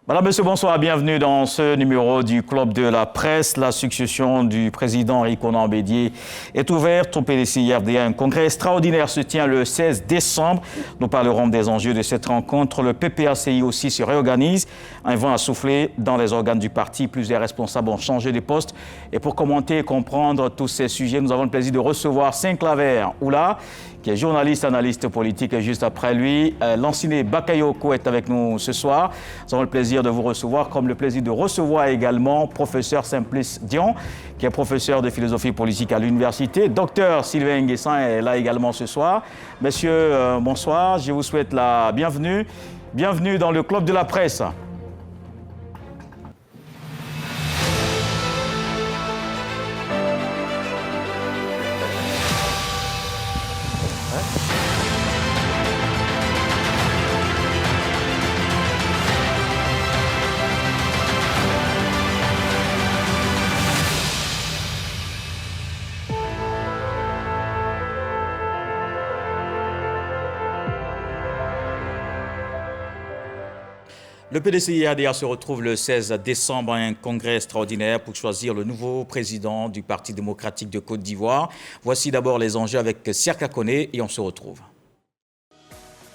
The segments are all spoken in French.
Madame, Monsieur, bonsoir. Bienvenue dans ce numéro du Club de la Presse. La succession du président Henri Konan Bédié est ouverte au PDCI-RDA. Un congrès extraordinaire se tient le 16 décembre. Nous parlerons des enjeux de cette rencontre. Le PPACI aussi se réorganise. Un vent a soufflé dans les organes du parti. Plusieurs responsables ont changé de poste. Et pour commenter et comprendre tous ces sujets, nous avons le plaisir de recevoir Saint-Claver Oula, qui est journaliste, analyste politique. Et juste après lui, Lanciné Bakayoko est avec nous ce soir. Nous avons le plaisir de vous recevoir, comme le plaisir de recevoir également professeur Simplice Dion, qui est professeur de philosophie politique à l'université. Docteur Sylvain Nguessan est là également ce soir. Messieurs, bonsoir. Je vous souhaite la bienvenue. Bienvenue dans le Club de la Presse. Le PDCI-RDA se retrouve le 16 décembre à un congrès extraordinaire pour choisir le nouveau président du Parti démocratique de Côte d'Ivoire. Voici d'abord les enjeux avec Siaka Koné et on se retrouve.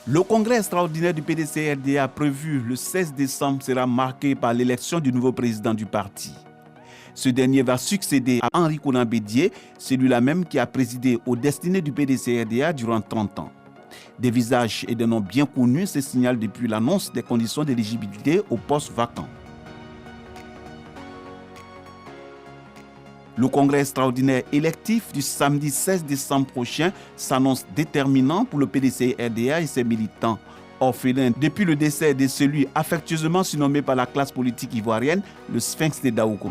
Le congrès extraordinaire du PDCI-RDA prévu le 16 décembre sera marqué par l'élection du nouveau président du parti. Ce dernier va succéder à Henri Konan Bédié, celui-là même qui a présidé aux destinées du PDCI-RDA durant 30 ans. Des visages et des noms bien connus se signalent depuis l'annonce des conditions d'éligibilité au poste vacant. Le congrès extraordinaire électif du samedi 16 décembre prochain s'annonce déterminant pour le PDCI-RDA et ses militants. Orphelin depuis le décès de celui affectueusement surnommé par la classe politique ivoirienne le Sphinx de Daoukro.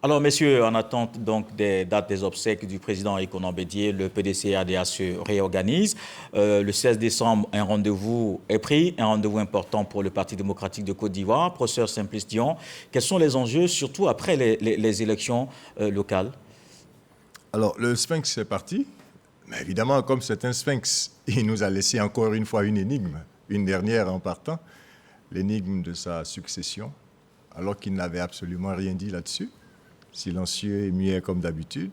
Alors, messieurs, en attente donc des dates des obsèques du président Henri Konan Bédié, le PDCI-RDA se réorganise. Le 16 décembre, un rendez-vous est pris, un rendez-vous important pour le Parti démocratique de Côte d'Ivoire. Professeur Simplice Dion, quels sont les enjeux, surtout après les élections locales? Alors, le Sphinx est parti, mais évidemment, comme c'est un Sphinx, il nous a laissé encore une fois une énigme, une dernière en partant, l'énigme de sa succession, alors qu'il n'avait absolument rien dit là-dessus. Silencieux et muet comme d'habitude,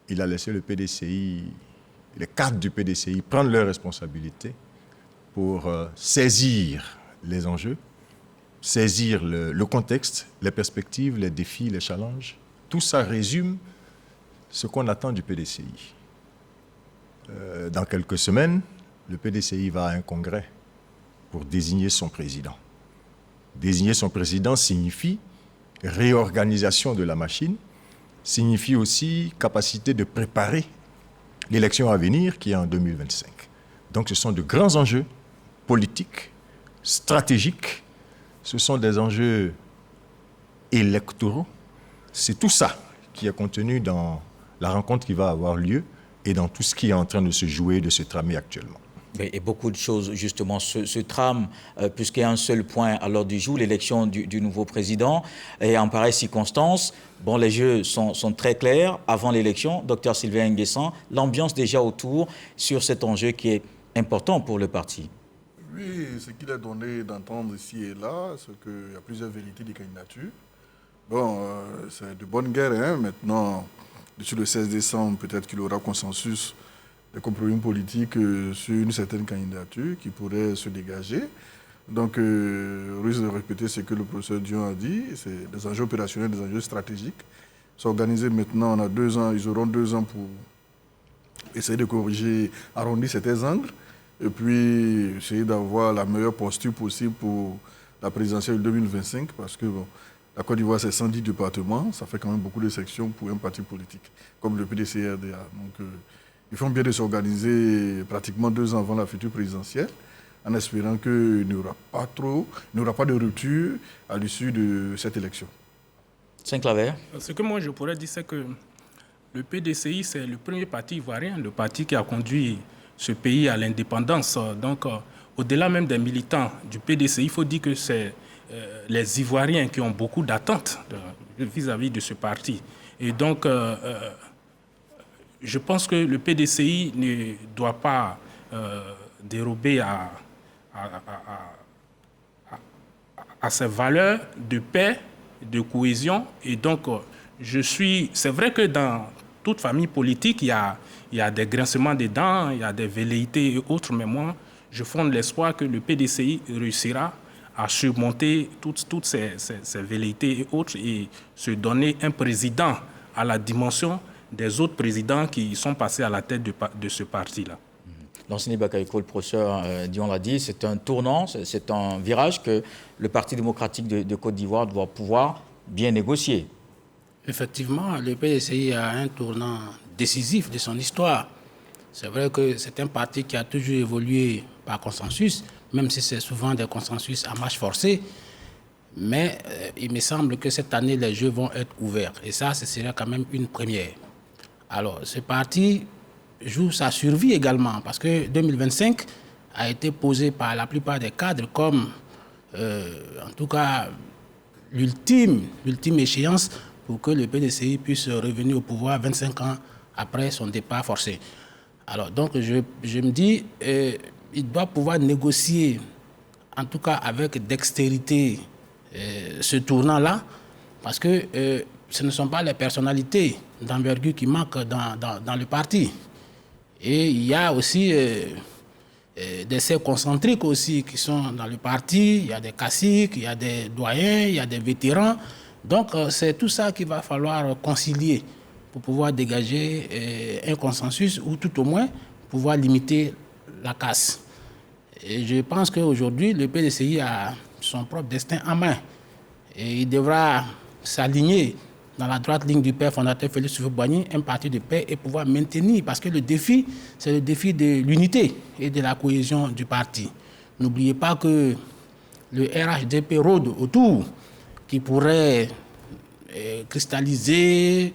il a laissé le PDCI, les cadres du PDCI, prendre leurs responsabilités pour saisir les enjeux, saisir le contexte, les perspectives, les défis, les challenges. Tout ça résume ce qu'on attend du PDCI. Dans quelques semaines, le PDCI va à un congrès pour désigner son président. Désigner son président signifie réorganisation de la machine, signifie aussi capacité de préparer l'élection à venir qui est en 2025. Donc ce sont de grands enjeux politiques, stratégiques, ce sont des enjeux électoraux. C'est tout ça qui est contenu dans la rencontre qui va avoir lieu et dans tout ce qui est en train de se jouer, de se tramer actuellement. Et beaucoup de choses, justement, se trament, puisqu'il y a un seul point à l'ordre du jour, l'élection du nouveau président. Et en pareille circonstance, bon, les jeux sont très clairs. Avant l'élection, docteur Sylvain Nguessan, l'ambiance déjà autour sur cet enjeu qui est important pour le parti. Oui, ce qu'il a donné d'entendre ici et là, c'est qu'il y a plusieurs vérités des candidatures. Bon, c'est de bonne guerre, hein. Maintenant, d'ici le 16 décembre, peut-être qu'il y aura consensus des compromis politiques sur une certaine candidature qui pourrait se dégager. Donc, risque de répéter ce que le professeur Dion a dit, c'est des enjeux opérationnels, des enjeux stratégiques. S'organiser maintenant, on a 2 ans, ils auront 2 ans pour essayer de corriger, arrondir certains angles, et puis essayer d'avoir la meilleure posture possible pour la présidentielle de 2025, parce que bon, la Côte d'Ivoire, c'est 110 départements, ça fait quand même beaucoup de sections pour un parti politique, comme le PDCI-RDA. Donc, ils font bien de s'organiser pratiquement 2 ans avant la future présidentielle, en espérant qu'il n'y aura pas de rupture à l'issue de cette élection. Saint-Claver. Ce que moi je pourrais dire, c'est que le PDCI, c'est le premier parti ivoirien, le parti qui a conduit ce pays à l'indépendance. Donc, au-delà même des militants du PDCI, il faut dire que c'est les Ivoiriens qui ont beaucoup d'attentes vis-à-vis de ce parti. Et donc, je pense que le PDCI ne doit pas dérober à à ces valeurs de paix, de cohésion. Et donc, c'est vrai que dans toute famille politique, il y a des grincements des dents, il y a des velléités et autres, mais moi, je fonde l'espoir que le PDCI réussira à surmonter toutes ces velléités et autres et se donner un président à la dimension des autres présidents qui sont passés à la tête de ce parti-là. L'ancien Bakayoko, le professeur Dion l'a dit, c'est un tournant, c'est un virage que le Parti démocratique de Côte d'Ivoire doit pouvoir bien négocier. Effectivement, le PDCI a un tournant décisif de son histoire. C'est vrai que c'est un parti qui a toujours évolué par consensus, même si c'est souvent des consensus à marche forcée. Mais il me semble que cette année, les jeux vont être ouverts. Et ça, ce serait quand même une première. Alors, ce parti joue sa survie également, parce que 2025 a été posé par la plupart des cadres comme, en tout cas, l'ultime échéance pour que le PDCI puisse revenir au pouvoir 25 ans après son départ forcé. Alors, donc, je me dis, il doit pouvoir négocier, en tout cas avec dextérité, ce tournant-là, parce que ce ne sont pas les personnalités d'envergure qui manquent dans le parti. Et il y a aussi des cercles concentriques aussi qui sont dans le parti. Il y a des caciques, il y a des doyens, il y a des vétérans. Donc, c'est tout ça qu'il va falloir concilier pour pouvoir dégager un consensus ou tout au moins pouvoir limiter la casse. Et je pense qu'aujourd'hui, le PDCI a son propre destin en main. Et il devra s'aligner dans la droite ligne du père fondateur Félix Houphouët-Boigny, un parti de paix et pouvoir maintenir, parce que le défi, c'est le défi de l'unité et de la cohésion du parti. N'oubliez pas que le RHDP rôde autour, qui pourrait cristalliser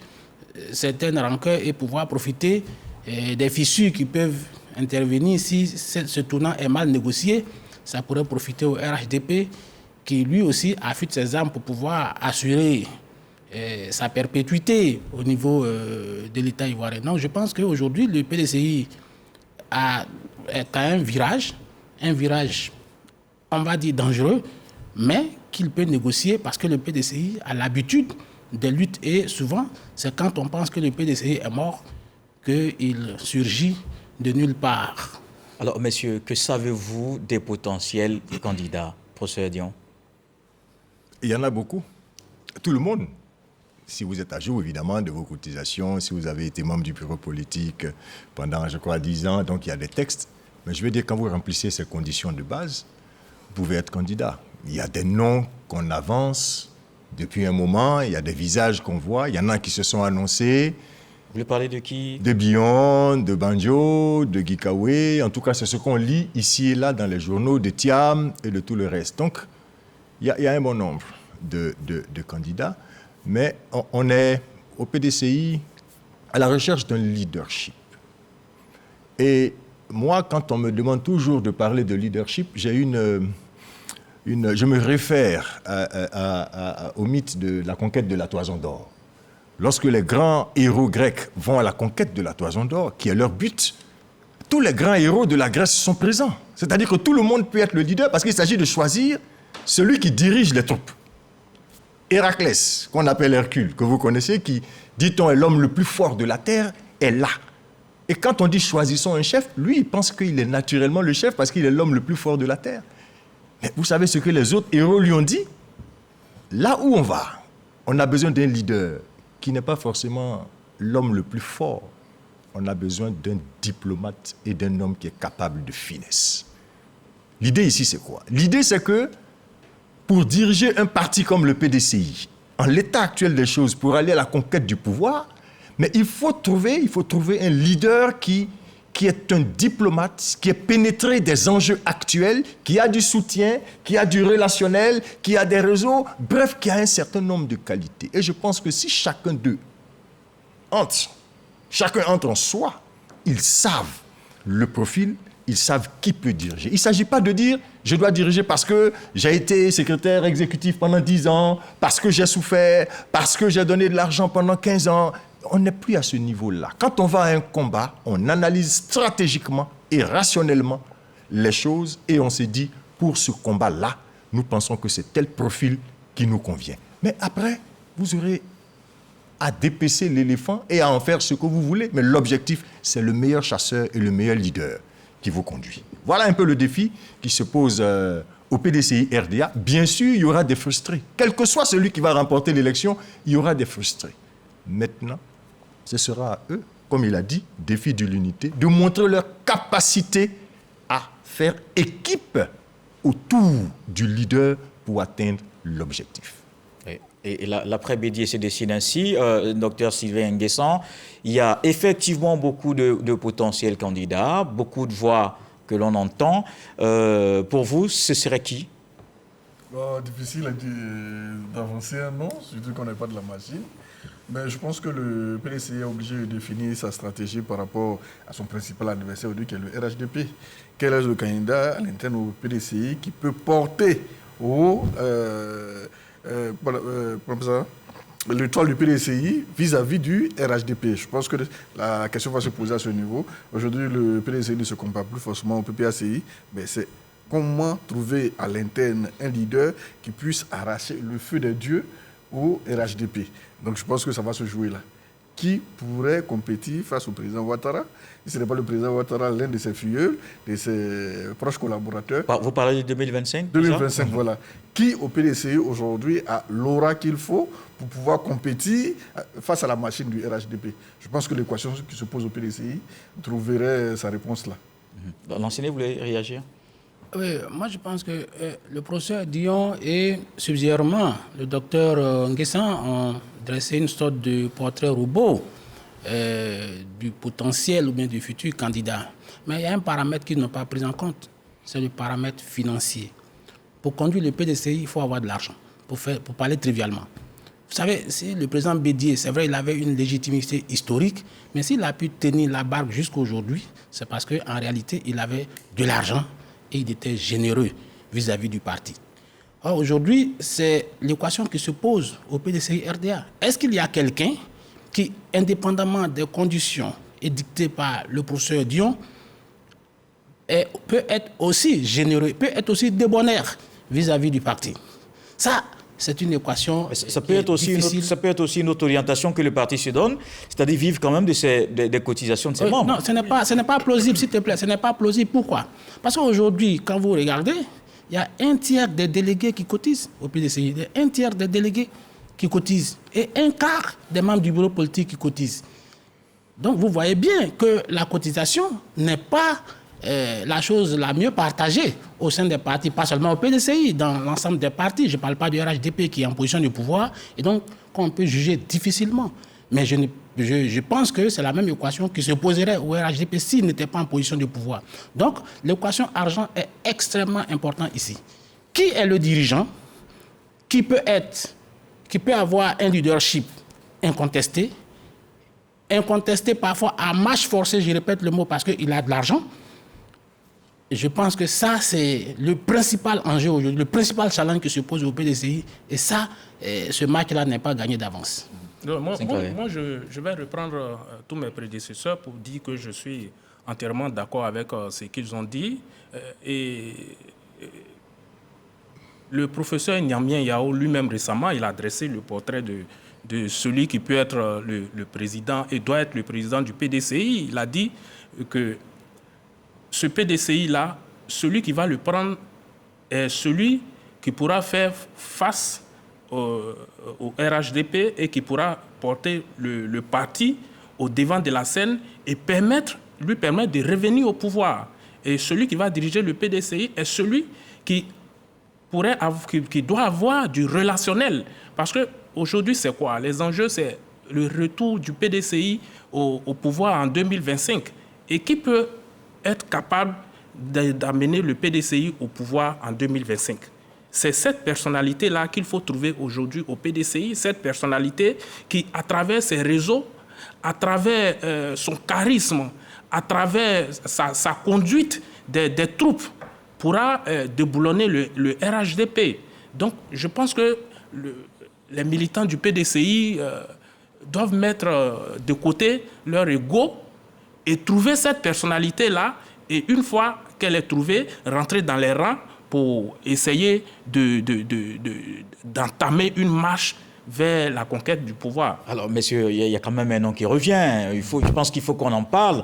certaines rancœurs et pouvoir profiter des fissures qui peuvent intervenir si ce tournant est mal négocié. Ça pourrait profiter au RHDP qui lui aussi affûte ses armes pour pouvoir assurer sa perpétuité au niveau de l'État ivoirien. Donc je pense qu'aujourd'hui le PDCI est à un virage, on va dire dangereux, mais qu'il peut négocier parce que le PDCI a l'habitude des luttes et souvent c'est quand on pense que le PDCI est mort qu'il surgit de nulle part. Alors messieurs, que savez-vous des potentiels candidats, professeur Dion? Il y en a beaucoup. Tout le monde. Si vous êtes à jour, évidemment, de vos cotisations, si vous avez été membre du bureau politique pendant, je crois, 10 ans, donc il y a des textes. Mais je veux dire, quand vous remplissez ces conditions de base, vous pouvez être candidat. Il y a des noms qu'on avance depuis un moment, il y a des visages qu'on voit, il y en a qui se sont annoncés. Vous voulez parler de qui? De Bion, de Banjo, de Gikawe. En tout cas, c'est ce qu'on lit ici et là dans les journaux, de Thiam et de tout le reste. Donc, il y a un bon nombre de candidats. Mais on est au PDCI à la recherche d'un leadership. Et moi, quand on me demande toujours de parler de leadership, je me réfère au mythe de la conquête de la Toison d'Or. Lorsque les grands héros grecs vont à la conquête de la Toison d'Or, qui est leur but, tous les grands héros de la Grèce sont présents. C'est-à-dire que tout le monde peut être le leader parce qu'il s'agit de choisir celui qui dirige les troupes. Héraclès, qu'on appelle Hercule, que vous connaissez, qui, dit-on, est l'homme le plus fort de la terre, est là. Et quand on dit choisissons un chef, lui, il pense qu'il est naturellement le chef parce qu'il est l'homme le plus fort de la terre. Mais vous savez ce que les autres héros lui ont dit? Là où on va, on a besoin d'un leader qui n'est pas forcément l'homme le plus fort. On a besoin d'un diplomate et d'un homme qui est capable de finesse. L'idée ici, c'est quoi? L'idée, c'est que pour diriger un parti comme le PDCI, en l'état actuel des choses, pour aller à la conquête du pouvoir, mais il faut trouver un leader qui est un diplomate, qui est pénétré des enjeux actuels, qui a du soutien, qui a du relationnel, qui a des réseaux, bref, qui a un certain nombre de qualités. Et je pense que si chacun d'eux chacun entre en soi, ils savent le profil, ils savent qui peut diriger. Il ne s'agit pas de dire « je dois diriger parce que j'ai été secrétaire exécutif pendant 10 ans, parce que j'ai souffert, parce que j'ai donné de l'argent pendant 15 ans ». On n'est plus à ce niveau-là. Quand on va à un combat, on analyse stratégiquement et rationnellement les choses et on s'est dit, pour ce combat-là, nous pensons que c'est tel profil qui nous convient. Mais après, vous aurez à dépecer l'éléphant et à en faire ce que vous voulez. Mais l'objectif, c'est le meilleur chasseur et le meilleur leader qui vous conduit. Voilà un peu le défi qui se pose au PDCI RDA. Bien sûr, il y aura des frustrés. Quel que soit celui qui va remporter l'élection, il y aura des frustrés. Maintenant, ce sera à eux, comme il a dit, défi de l'unité, de montrer leur capacité à faire équipe autour du leader pour atteindre l'objectif. Et l'après-Bédié se dessine ainsi, docteur Sylvain Nguessan. Il y a effectivement beaucoup de potentiels candidats, beaucoup de voix que l'on entend. Pour vous, ce serait qui? Difficile d'avancer un nom, surtout qu'on n'est pas de la machine. Mais je pense que le PDCI est obligé de définir sa stratégie par rapport à son principal adversaire, qui est le RHDP. Quel est le candidat à l'interne au PDCI qui peut porter l'étoile du PDCI vis-à-vis du RHDP. Je pense que la question va se poser à ce niveau. Aujourd'hui, le PDCI ne se compare plus forcément au PPACI, mais c'est comment trouver à l'interne un leader qui puisse arracher le feu des dieux au RHDP. Donc je pense que ça va se jouer là. Qui pourrait compétir face au président Ouattara? Si ce n'est pas le président Ouattara, l'un de ses filleuls, de ses proches collaborateurs. Vous parlez de 2025? 2025, voilà. Qui au PDCI aujourd'hui a l'aura qu'il faut pour pouvoir compétir face à la machine du RHDP? Je pense que l'équation qui se pose au PDCI trouverait sa réponse là. L'enseignant voulait réagir? Oui, moi je pense que le professeur Dion et subsidiairement le docteur Nguessan ont dressé une sorte de portrait robot du potentiel ou bien du futur candidat. Mais il y a un paramètre qu'ils n'ont pas pris en compte, c'est le paramètre financier. Pour conduire le PDCI, il faut avoir de l'argent, pour parler trivialement. Vous savez, si le président Bédié, c'est vrai, il avait une légitimité historique, mais s'il a pu tenir la barque jusqu'à aujourd'hui, c'est parce qu'en réalité, il avait de l'argent et il était généreux vis-à-vis du parti. Or, aujourd'hui, c'est l'équation qui se pose au PDCI RDA. Est-ce qu'il y a quelqu'un qui, indépendamment des conditions édictées par le professeur Dion, peut être aussi généreux, peut être aussi débonnaire vis-à-vis du parti? Ça, c'est une équation ça peut être aussi une autre orientation que le parti se donne, c'est-à-dire vivre quand même des cotisations de ses membres. Non, ce n'est pas plausible, s'il te plaît. Ce n'est pas plausible. Pourquoi? Parce qu'aujourd'hui, quand vous regardez, il y a un tiers des délégués qui cotisent au PDCI, un tiers des délégués qui cotisent et un quart des membres du bureau politique qui cotisent. Donc, vous voyez bien que la cotisation n'est pas la chose la mieux partagée au sein des partis, pas seulement au PDCI, dans l'ensemble des partis. Je ne parle pas du RHDP qui est en position de pouvoir et donc qu'on peut juger difficilement. Mais je pense que c'est la même équation qui se poserait au RHDP s'il n'était pas en position de pouvoir. Donc, l'équation argent est extrêmement importante ici. Qui est le dirigeant qui peut avoir un leadership incontesté parfois à marche forcée, je répète le mot parce qu'il a de l'argent. Je pense que ça, c'est le principal enjeu aujourd'hui, le principal challenge qui se pose au PDCI. Et ça, ce match-là n'est pas gagné d'avance. Moi, je vais reprendre tous mes prédécesseurs pour dire que je suis entièrement d'accord avec ce qu'ils ont dit. Et le professeur Niamien Yao lui-même récemment, il a dressé le portrait de celui qui peut être le président et doit être le président du PDCI. Il a dit que ce PDCI-là, celui qui va le prendre est celui qui pourra faire face au RHDP et qui pourra porter le parti au devant de la scène et lui permettre de revenir au pouvoir. Et celui qui va diriger le PDCI est celui qui doit avoir du relationnel. Parce qu'aujourd'hui, c'est quoi? Les enjeux, c'est le retour du PDCI au pouvoir en 2025. Et qui peut être capable d'amener le PDCI au pouvoir en 2025. C'est cette personnalité-là qu'il faut trouver aujourd'hui au PDCI, cette personnalité qui, à travers ses réseaux, à travers son charisme, à travers sa conduite des troupes, pourra déboulonner le RHDP. Donc, je pense que les militants du PDCI doivent mettre de côté leur ego et trouver cette personnalité-là, et une fois qu'elle ait trouvé, rentrer dans les rangs pour essayer d'entamer une marche vers la conquête du pouvoir. Alors, messieurs, il y a quand même un nom qui revient. Je pense qu'il faut qu'on en parle.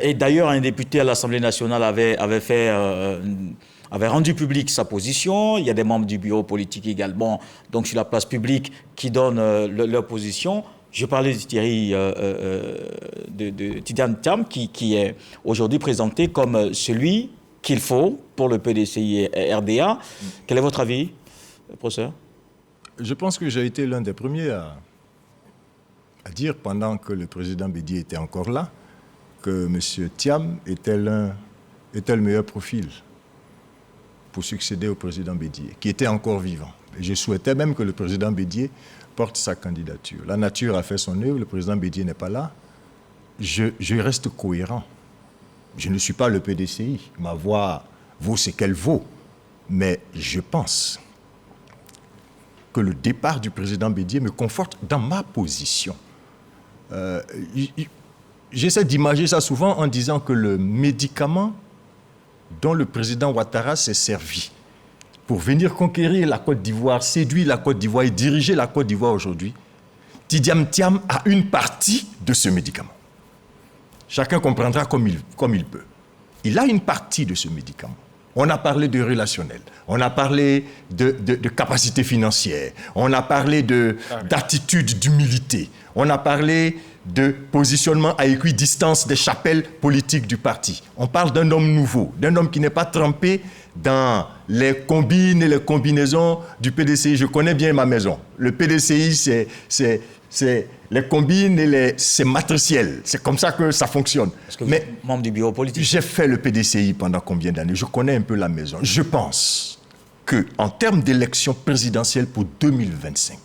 Et d'ailleurs, un député à l'Assemblée nationale avait rendu public sa position. Il y a des membres du bureau politique également, donc sur la place publique, qui donnent leur position. Je parlais de Thierry, de Tidjane Thiam, qui est aujourd'hui présenté comme celui qu'il faut pour le PDCI et RDA. Quel est votre avis, professeur ? Je pense que j'ai été l'un des premiers à dire, pendant que le président Bédié était encore là, que M. Thiam était le meilleur profil pour succéder au président Bédié, qui était encore vivant. Et je souhaitais même que le président Bédié porte sa candidature. La nature a fait son œuvre, le président Bédié n'est pas là. Je reste cohérent. Je ne suis pas le PDCI. Ma voix vaut ce qu'elle vaut. Mais je pense que le départ du président Bédié me conforte dans ma position. J'essaie d'imager ça souvent en disant que le médicament dont le président Ouattara s'est servi pour venir conquérir la Côte d'Ivoire, séduire la Côte d'Ivoire et diriger la Côte d'Ivoire aujourd'hui, Tidjane Thiam a une partie de ce médicament. Chacun comprendra comme il peut. Il a une partie de ce médicament. On a parlé de relationnel, on a parlé de capacité financière, on a parlé d'attitude, d'humilité, on a parlé de positionnement à équidistance des chapelles politiques du parti. On parle d'un homme nouveau, d'un homme qui n'est pas trempé dans les combines et les combinaisons du PDCI. Je connais bien ma maison. Le PDCI, c'est les combines et c'est matriciel. C'est comme ça que ça fonctionne. Est-ce que vous êtes membre du bureau politique? J'ai fait le PDCI pendant combien d'années? Je connais un peu la maison. Je pense qu'en termes d'élection présidentielle pour 2025,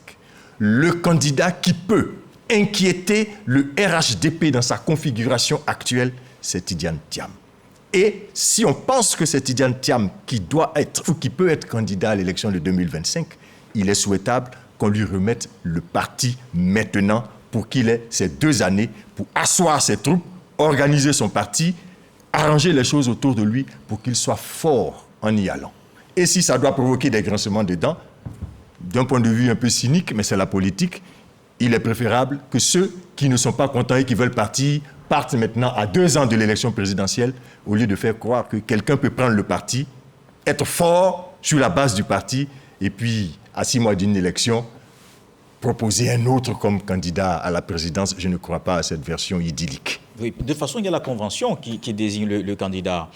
le candidat qui peut inquiéter le RHDP dans sa configuration actuelle, c'est Tidjane Thiam. Et si on pense que c'est Tidjane Thiam qui doit être ou qui peut être candidat à l'élection de 2025, il est souhaitable qu'on lui remette le parti maintenant pour qu'il ait ces 2 années pour asseoir ses troupes, organiser son parti, arranger les choses autour de lui pour qu'il soit fort en y allant. Et si ça doit provoquer des grincements de dents, d'un point de vue un peu cynique, mais c'est la politique, il est préférable que ceux qui ne sont pas contents et qui veulent partir partent maintenant à 2 ans de l'élection présidentielle, au lieu de faire croire que quelqu'un peut prendre le parti, être fort sur la base du parti, et puis, à 6 mois d'une élection, proposer un autre comme candidat à la présidence. Je ne crois pas à cette version idyllique. Oui, de toute façon, il y a la convention qui désigne le candidat.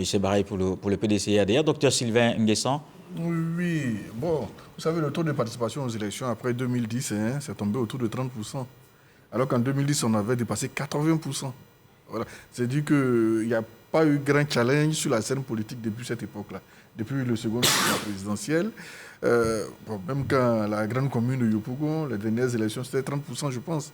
C'est pareil pour le PDCI-ADR. Docteur Sylvain Nguessan. Oui, bon, vous savez, le taux de participation aux élections après 2010, c'est tombé autour de 30%. Alors qu'en 2010, on avait dépassé 80%. Voilà. C'est dit qu'il n'y a pas eu grand challenge sur la scène politique depuis cette époque-là. Depuis le second tour de la présidentielle, même quand la grande commune de Yopougon, les dernières élections, c'était 30%, je pense,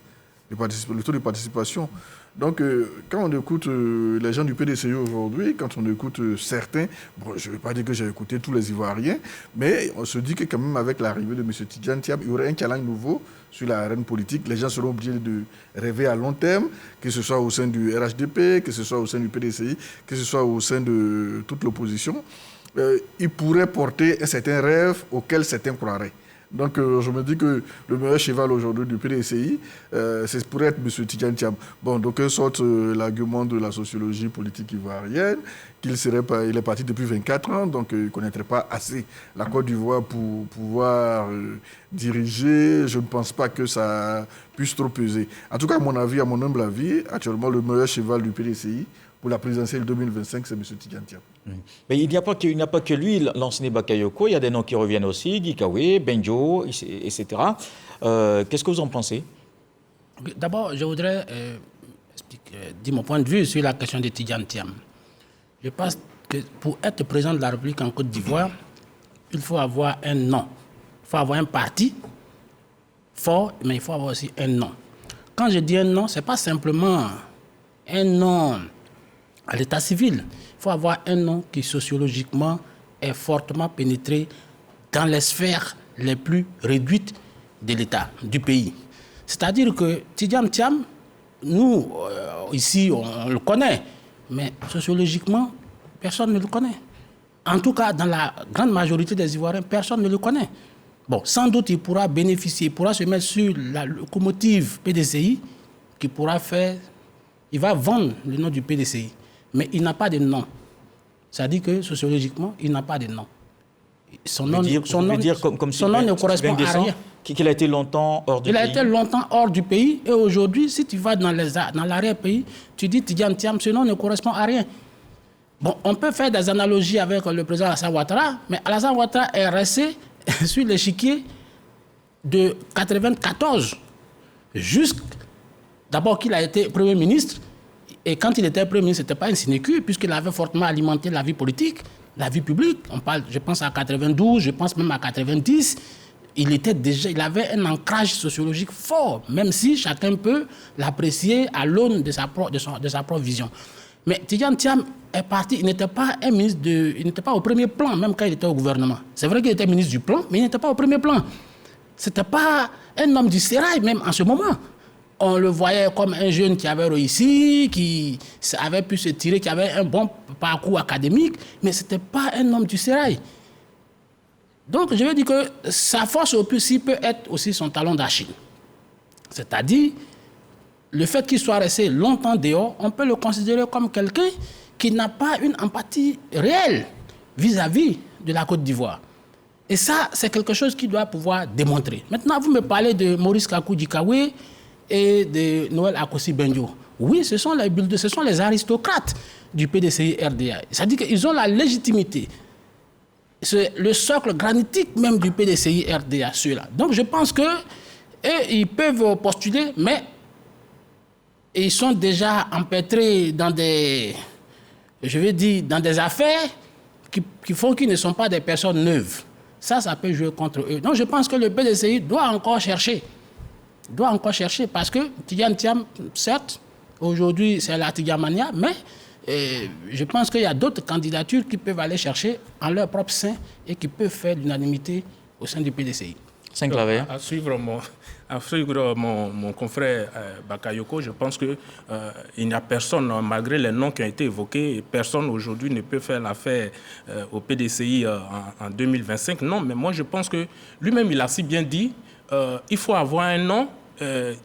le taux de participation. Donc, quand on écoute les gens du PDCI aujourd'hui, quand on écoute certains, bon, je ne vais pas dire que j'ai écouté tous les Ivoiriens, mais on se dit que quand même avec l'arrivée de M. Tidjane Thiam, il y aurait un challenge nouveau sur la arène politique. Les gens seront obligés de rêver à long terme, que ce soit au sein du RHDP, que ce soit au sein du PDCI, que ce soit au sein de toute l'opposition. Ils pourraient porter un certain rêve auquel certains croiraient. Donc, je me dis que le meilleur cheval aujourd'hui du PDCI, c'est pourrait être M. Tidjane Thiam. Bon, donc, sorte l'argument de la sociologie politique ivoirienne, il est parti depuis 24 ans, donc il ne connaîtrait pas assez la Côte d'Ivoire pour pouvoir diriger. Je ne pense pas que ça puisse trop peser. En tout cas, à mon avis, à mon humble avis, actuellement, le meilleur cheval du PDCI pour la présidentielle 2025, c'est M. Tidjane Thiam. Mais il n'y a pas que lui, l'ancien Bakayoko, il y a des noms qui reviennent aussi, Guy Kawe, Benjo, etc. Qu'est-ce que vous en pensez? D'abord, je voudrais dire mon point de vue sur la question de Tidjane Thiam. Je pense que pour être président de la République en Côte d'Ivoire, il faut avoir un nom. Il faut avoir un parti fort, mais il faut avoir aussi un nom. Quand je dis un nom, ce n'est pas simplement un nom à l'état civil. Il faut avoir un nom qui, sociologiquement, est fortement pénétré dans les sphères les plus réduites de l'État, du pays. C'est-à-dire que Tidjane Thiam, nous, ici, on le connaît, mais sociologiquement, personne ne le connaît. En tout cas, dans la grande majorité des Ivoiriens, personne ne le connaît. Bon, sans doute, il pourra bénéficier, il pourra se mettre sur la locomotive PDCI, qui pourra faire... Il va vendre le nom du PDCI, mais il n'a pas de nom. C'est-à-dire que, sociologiquement, il n'a pas de nom. Son nom ne correspond à rien. Qu'il a été longtemps hors du pays. Il a été longtemps hors du pays, et aujourd'hui, si tu vas dans l'arrière-pays, tu dis Tidjane Thiam, ce nom ne correspond à rien. Bon, on peut faire des analogies avec le président Alassane Ouattara, mais Alassane Ouattara est resté sur l'échiquier de 1994, d'abord qu'il a été Premier ministre, et quand il était Premier ministre, ce n'était pas une sinécure, puisqu'il avait fortement alimenté la vie politique, la vie publique. On parle, je pense à 92, je pense même à 90. Il avait un ancrage sociologique fort, même si chacun peut l'apprécier à l'aune de sa propre vision. Mais Tidjane Thiam est parti, il n'était pas un ministre il n'était pas au premier plan, même quand il était au gouvernement. C'est vrai qu'il était ministre du plan, mais il n'était pas au premier plan. Ce n'était pas un homme du sérail, même en ce moment. On le voyait comme un jeune qui avait réussi, qui avait pu se tirer, qui avait un bon parcours académique, mais ce n'était pas un homme du sérail. Donc, je veux dire que sa force aussi peut être aussi son talon d'Achille. C'est-à-dire, le fait qu'il soit resté longtemps dehors, on peut le considérer comme quelqu'un qui n'a pas une empathie réelle vis-à-vis de la Côte d'Ivoire. Et ça, c'est quelque chose qu'il doit pouvoir démontrer. Maintenant, vous me parlez de Maurice Kakou Dikawe et de Noël Akossi Benjo. Oui, ce sont les aristocrates du PDCI-RDA. C'est-à-dire qu'ils ont la légitimité. C'est le socle granitique même du PDCI-RDA, ceux-là. Donc, je pense qu'ils peuvent postuler, mais ils sont déjà empêtrés dans des affaires qui font qu'ils ne sont pas des personnes neuves. Ça peut jouer contre eux. Donc, je pense que le PDCI doit encore chercher parce que Tidjane Thiam, certes, aujourd'hui, c'est la Tidjamania, mais je pense qu'il y a d'autres candidatures qui peuvent aller chercher en leur propre sein et qui peuvent faire l'unanimité au sein du PDCI. À suivre mon confrère Bakayoko, je pense qu'il n'y a personne, malgré les noms qui ont été évoqués, personne aujourd'hui ne peut faire l'affaire au PDCI en 2025. Non, mais moi je pense que lui-même, il a si bien dit, il faut avoir un nom,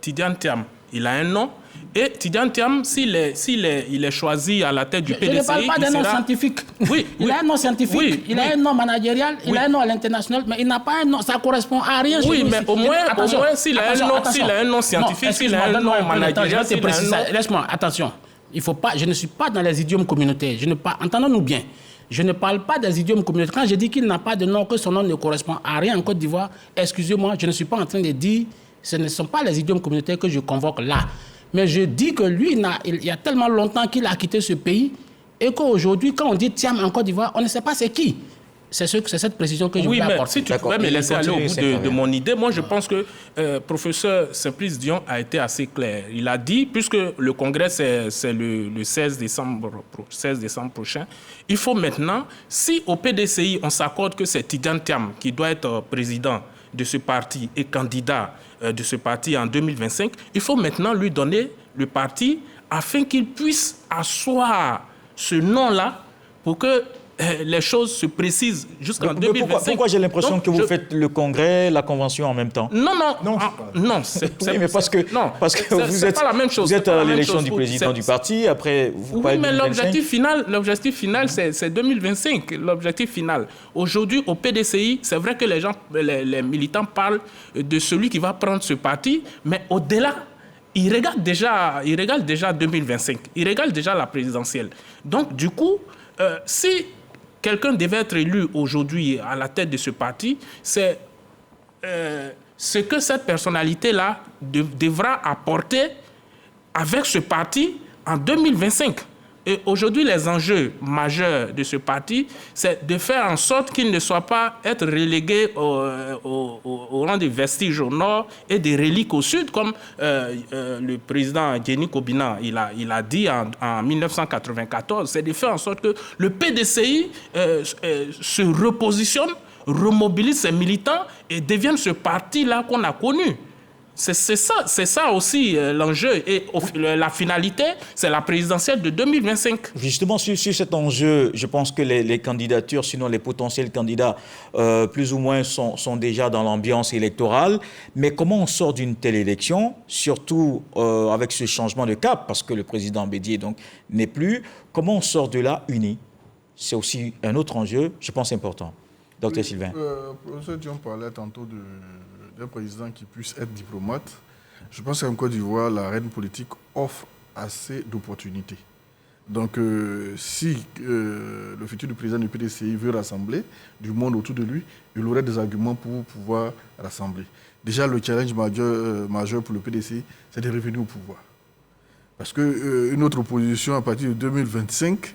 Tidjane Thiam. Il a un nom. Et Tidjane Thiam, s'il est choisi à la tête du PDCI... Je ne parle pas d'un nom scientifique. Oui, il a un nom scientifique, il a un nom managérial, il a un nom à l'international, mais il n'a pas un nom, ça ne correspond à rien. Oui, mais au moins s'il a un nom scientifique, s'il a un nom managérial... Laisse-moi, attention. Je ne suis pas dans les idiomes communautaires. Entendons-nous bien. Je ne parle pas des idiomes communautaires. Quand je dis qu'il n'a pas de nom, que son nom ne correspond à rien en Côte d'Ivoire, excusez-moi, je ne suis pas en train de dire... Ce ne sont pas les idiomes communautaires que je convoque là. Mais je dis que lui, il y a tellement longtemps qu'il a quitté ce pays et qu'aujourd'hui, quand on dit Thiam en Côte d'Ivoire, on ne sait pas c'est qui. C'est cette précision que je voulais apporter. Oui, mais si tu pouvais me laisser aller au bout de mon idée, moi je pense que professeur Simplice Dion a été assez clair. Il a dit, puisque le congrès c'est le 16 décembre prochain, il faut maintenant, si au PDCI on s'accorde que c'est Tidjane Thiam qui doit être président de ce parti et candidat de ce parti en 2025, il faut maintenant lui donner le parti afin qu'il puisse asseoir ce nom-là pour que les choses se précisent jusqu'en 2025. Pourquoi j'ai l'impression que vous faites le congrès, la convention en même temps? Non, c'est parce que vous êtes, pas la même chose, vous êtes à l'élection du président du parti, après vous parlez de 2025. l'objectif final, c'est 2025, l'objectif final. Aujourd'hui, au PDCI, c'est vrai que les militants parlent de celui qui va prendre ce parti, mais au-delà, ils regardent déjà 2025, ils regardent déjà la présidentielle. Donc, du coup, si quelqu'un devait être élu aujourd'hui à la tête de ce parti, c'est ce que cette personnalité-là devra apporter avec ce parti en 2025. Et aujourd'hui, les enjeux majeurs de ce parti, c'est de faire en sorte qu'il ne soit pas être relégué au rang des vestiges au nord et des reliques au sud, comme le président Jenny Kobina il a dit en 1994. C'est de faire en sorte que le PDCI se repositionne, remobilise ses militants et devienne ce parti-là qu'on a connu. C'est ça aussi l'enjeu. Et la finalité, c'est la présidentielle de 2025. Justement, sur cet enjeu, je pense que les candidatures, sinon les potentiels candidats, plus ou moins sont déjà dans l'ambiance électorale. Mais comment on sort d'une telle élection, surtout avec ce changement de cap, parce que le président Bédié donc n'est plus, comment on sort de là unis? C'est aussi un autre enjeu, je pense, important. Docteur Sylvain. Professeur Dion parlait tantôt d'un président qui puisse être diplomate. Je pense qu'en Côte d'Ivoire, la reine politique offre assez d'opportunités. Donc, si le futur du président du PDCI veut rassembler du monde autour de lui, il aurait des arguments pour pouvoir rassembler. Déjà, le challenge majeur pour le PDCI, c'est de revenir au pouvoir. Parce qu'une autre opposition à partir de 2025,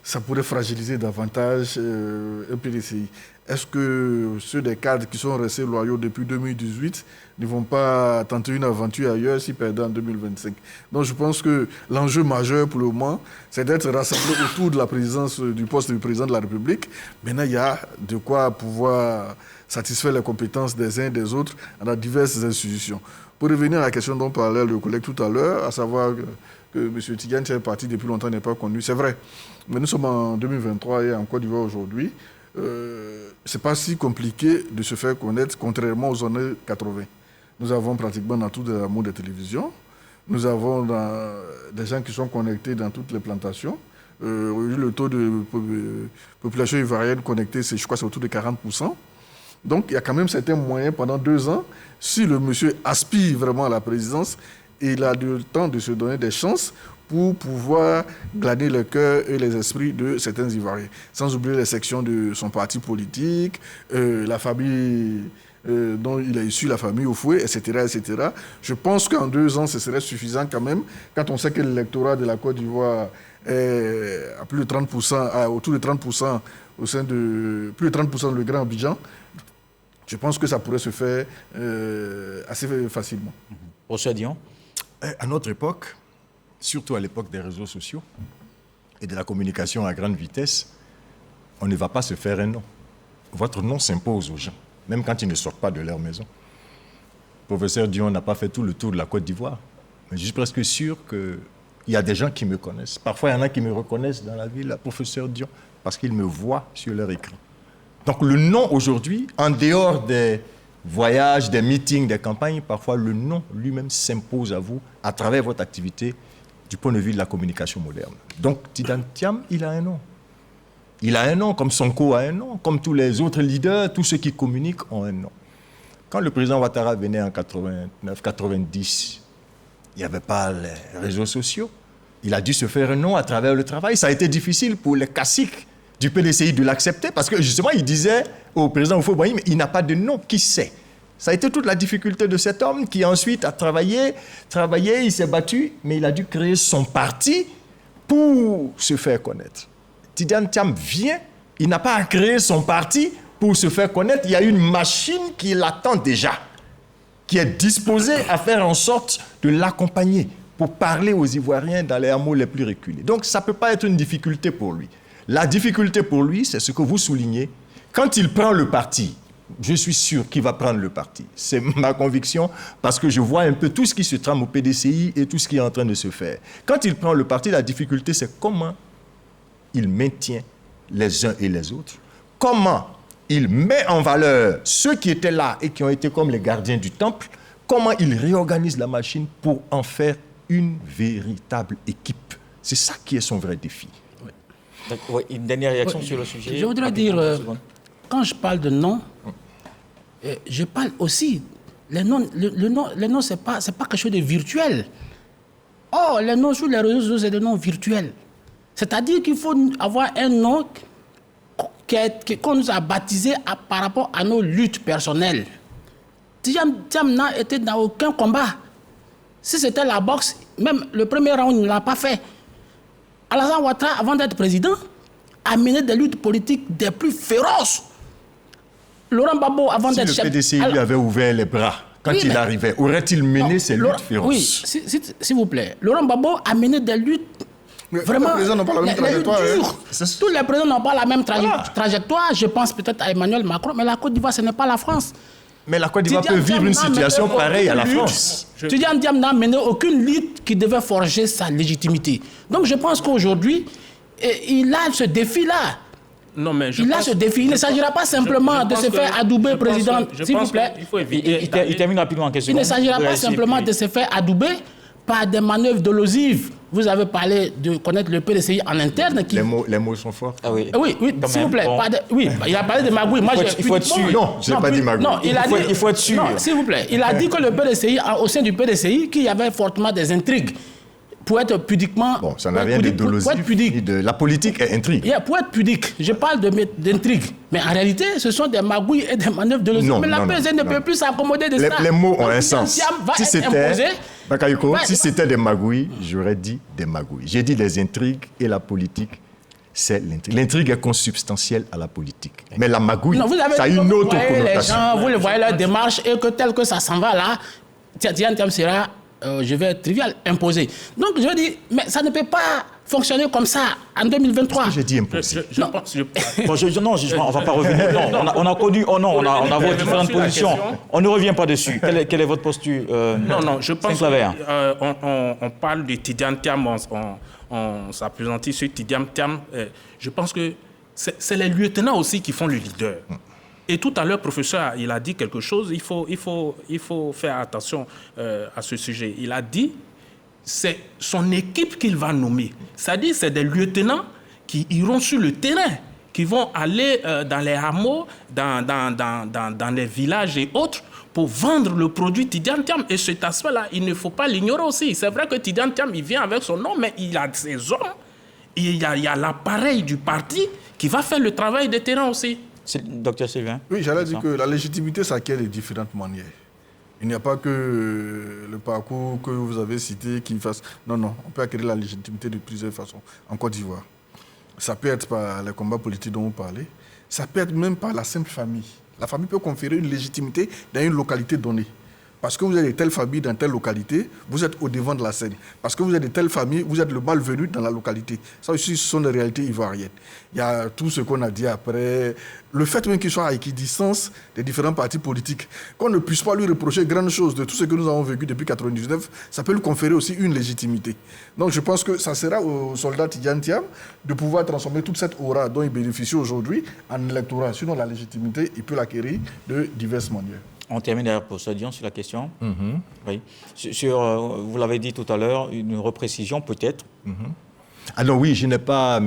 ça pourrait fragiliser davantage un PDCI. Est-ce que ceux des cadres qui sont restés loyaux depuis 2018 ne vont pas tenter une aventure ailleurs s'ils perdent en 2025? Donc je pense que l'enjeu majeur pour le moment, c'est d'être rassemblés autour de la présidence du poste du président de la République. Maintenant, il y a de quoi pouvoir satisfaire les compétences des uns et des autres dans diverses institutions. Pour revenir à la question dont parlait le collègue tout à l'heure, à savoir que M. Tidiane fait partie depuis longtemps n'est pas connu, c'est vrai. Mais nous sommes en 2023 et en Côte d'Ivoire aujourd'hui. C'est pas si compliqué de se faire connaître, contrairement aux années 80. Nous avons pratiquement dans tout le monde des télévisions. Nous avons des gens qui sont connectés dans toutes les plantations. Le taux de population ivoirienne connectée, je crois, c'est autour de 40%. Donc, il y a quand même certains moyens pendant 2 ans. Si le monsieur aspire vraiment à la présidence, il a le temps de se donner des chances pour pouvoir glaner le cœur et les esprits de certains Ivoiriens. Sans oublier les sections de son parti politique, la famille dont il est issu, la famille au fouet, etc., etc. Je pense qu'en 2 ans, ce serait suffisant quand même, quand on sait que l'électorat de la Côte d'Ivoire est à plus de 30%, autour de 30% au sein de plus de 30% le Grand Abidjan. Je pense que ça pourrait se faire assez facilement. Professeur Dion. À notre époque, surtout à l'époque des réseaux sociaux et de la communication à grande vitesse, on ne va pas se faire un nom. Votre nom s'impose aux gens, même quand ils ne sortent pas de leur maison. Le professeur Dion n'a pas fait tout le tour de la Côte d'Ivoire, mais je suis presque sûr qu'il y a des gens qui me connaissent. Parfois, il y en a qui me reconnaissent dans la ville, le professeur Dion, parce qu'ils me voient sur leur écran. Donc le nom aujourd'hui, en dehors des voyages, des meetings, des campagnes, parfois le nom lui-même s'impose à vous à travers votre activité du point de vue de la communication moderne. Donc Tidiane Thiam, il a un nom. Il a un nom, comme Sonko a un nom, comme tous les autres leaders, tous ceux qui communiquent ont un nom. Quand le président Ouattara venait en 89-90, il n'y avait pas les réseaux sociaux. Il a dû se faire un nom à travers le travail. Ça a été difficile pour les caciques du PDCI de l'accepter parce que justement, il disait au président Houphouët-Boigny, mais il n'a pas de nom, qui sait? Ça a été toute la difficulté de cet homme qui ensuite a travaillé, il s'est battu, mais il a dû créer son parti pour se faire connaître. Tidiane Thiam vient, il n'a pas à créer son parti pour se faire connaître, il y a une machine qui l'attend déjà, qui est disposée à faire en sorte de l'accompagner pour parler aux Ivoiriens dans les hameaux les plus reculés. Donc ça ne peut pas être une difficulté pour lui. La difficulté pour lui, c'est ce que vous soulignez. Quand il prend le parti, je suis sûr qu'il va prendre le parti. C'est ma conviction parce que je vois un peu tout ce qui se trame au PDCI et tout ce qui est en train de se faire. Quand il prend le parti, la difficulté, c'est comment il maintient les uns et les autres. Comment il met en valeur ceux qui étaient là et qui ont été comme les gardiens du temple. Comment il réorganise la machine pour en faire une véritable équipe. C'est ça qui est son vrai défi. Oui, une dernière réaction sur le sujet. Je voudrais dire, quand je parle de nom, je parle aussi, les noms c'est pas quelque chose de virtuel. Oh, les noms sur les réseaux sociaux, c'est des noms virtuels. C'est-à-dire qu'il faut avoir un nom qu'on nous a baptisé par rapport à nos luttes personnelles. Tidiane Thiam n'a été dans aucun combat. Si c'était la boxe, même le premier round, il ne l'a pas fait. Alassane Ouattara, avant d'être président, a mené des luttes politiques des plus féroces. Laurent Gbagbo, avant d'être chef... Si le PDCI lui avait ouvert les bras quand il arrivait, aurait-il mené ces luttes féroces? Oui, s'il vous plaît. Laurent Gbagbo a mené des luttes vraiment... Tous les présidents n'ont pas la même trajectoire. Tous les présidents n'ont pas la même trajectoire. Je pense peut-être à Emmanuel Macron, mais la Côte d'Ivoire, ce n'est pas la France. Mais la Côte d'Ivoire peut vivre une situation pareille à la France. Tidiane Diam n'a mené aucune lutte qui devait forger sa légitimité. Donc je pense qu'aujourd'hui, il a ce défi-là. Non, mais il a ce défi. Il ne s'agira pas simplement de se faire adouber président, s'il vous plaît. Il faut éviter. Il termine rapidement en question. Il ne s'agira pas simplement de se faire adouber par des manœuvres dolosives. Vous avez parlé de connaître le PDCI en interne. Qui... Les mots sont forts. Ah oui, s'il vous plaît. Bon. Oui, il a parlé de magouille. Moi, il faut être sûr. Non, je n'ai pas dit magouille. Non, il faut être sûr. Non, s'il vous plaît. Il a dit que le PDCI, au sein du PDCI, qu'il y avait fortement des intrigues. Pour être pudiquement... Bon, ça n'a rien de dolosif. La politique est intrigue. Pour être pudique, je parle d'intrigue. Mais en réalité, ce sont des magouilles et des manœuvres dolosives. Mais la PDCI ne peut plus s'accommoder de ça. Les mots ont un sens. Si c'était des magouilles, j'aurais dit des magouilles. J'ai dit des intrigues et la politique, c'est l'intrigue. L'intrigue est consubstantielle à la politique. Mais la magouille, ça a une autre connotation. Vous le voyez leur démarche et que tel que ça s'en va là, Tidiane Thiam sera... je vais être trivial, imposé. Donc, je veux dire, mais ça ne peut pas fonctionner comme ça en 2023. J'ai dit imposé. Non, on ne va pas revenir. Non, on a connu, on a vos différentes positions. On ne revient pas dessus. Quelle est votre posture Non, je pense qu'on parle de Tidiane Thiam, on s'appesantit sur Tidiane Thiam. Je pense que c'est les lieutenants aussi qui font le leader. Et tout à l'heure, professeur, il a dit quelque chose, il faut faire attention à ce sujet. Il a dit, c'est son équipe qu'il va nommer. C'est-à-dire, c'est des lieutenants qui iront sur le terrain, qui vont aller dans les hameaux, dans les villages et autres, pour vendre le produit Tidiane Thiam. Et cet aspect-là, il ne faut pas l'ignorer aussi. C'est vrai que Tidiane Thiam, il vient avec son nom, mais il a ses hommes. Il y a l'appareil du parti qui va faire le travail de terrain aussi. Docteur Sylvain. Oui, j'allais dire que la légitimité s'acquiert de différentes manières. Il n'y a pas que le parcours que vous avez cité qui fasse... Non, on peut acquérir la légitimité de plusieurs façons en Côte d'Ivoire. Ça peut être par les combats politiques dont vous parlez. Ça peut être même par la simple famille. La famille peut conférer une légitimité dans une localité donnée. Parce que vous êtes de telle famille dans telle localité, vous êtes au devant de la scène. Parce que vous êtes de telle famille, vous êtes le malvenu dans la localité. Ça aussi, ce sont des réalités ivoiriennes. Il y a tout ce qu'on a dit après. Le fait même qu'il soit à équidistance des différents partis politiques, qu'on ne puisse pas lui reprocher grande chose de tout ce que nous avons vécu depuis 1999, ça peut lui conférer aussi une légitimité. Donc je pense que ça sera au soldat Tidiane Thiam de pouvoir transformer toute cette aura dont il bénéficie aujourd'hui en électorat. Sinon, la légitimité, il peut l'acquérir de diverses manières. On termine d'ailleurs pour Sodion sur la question. Oui. Vous l'avez dit tout à l'heure, une reprécision peut-être. Ah non, oui, je n'ai pas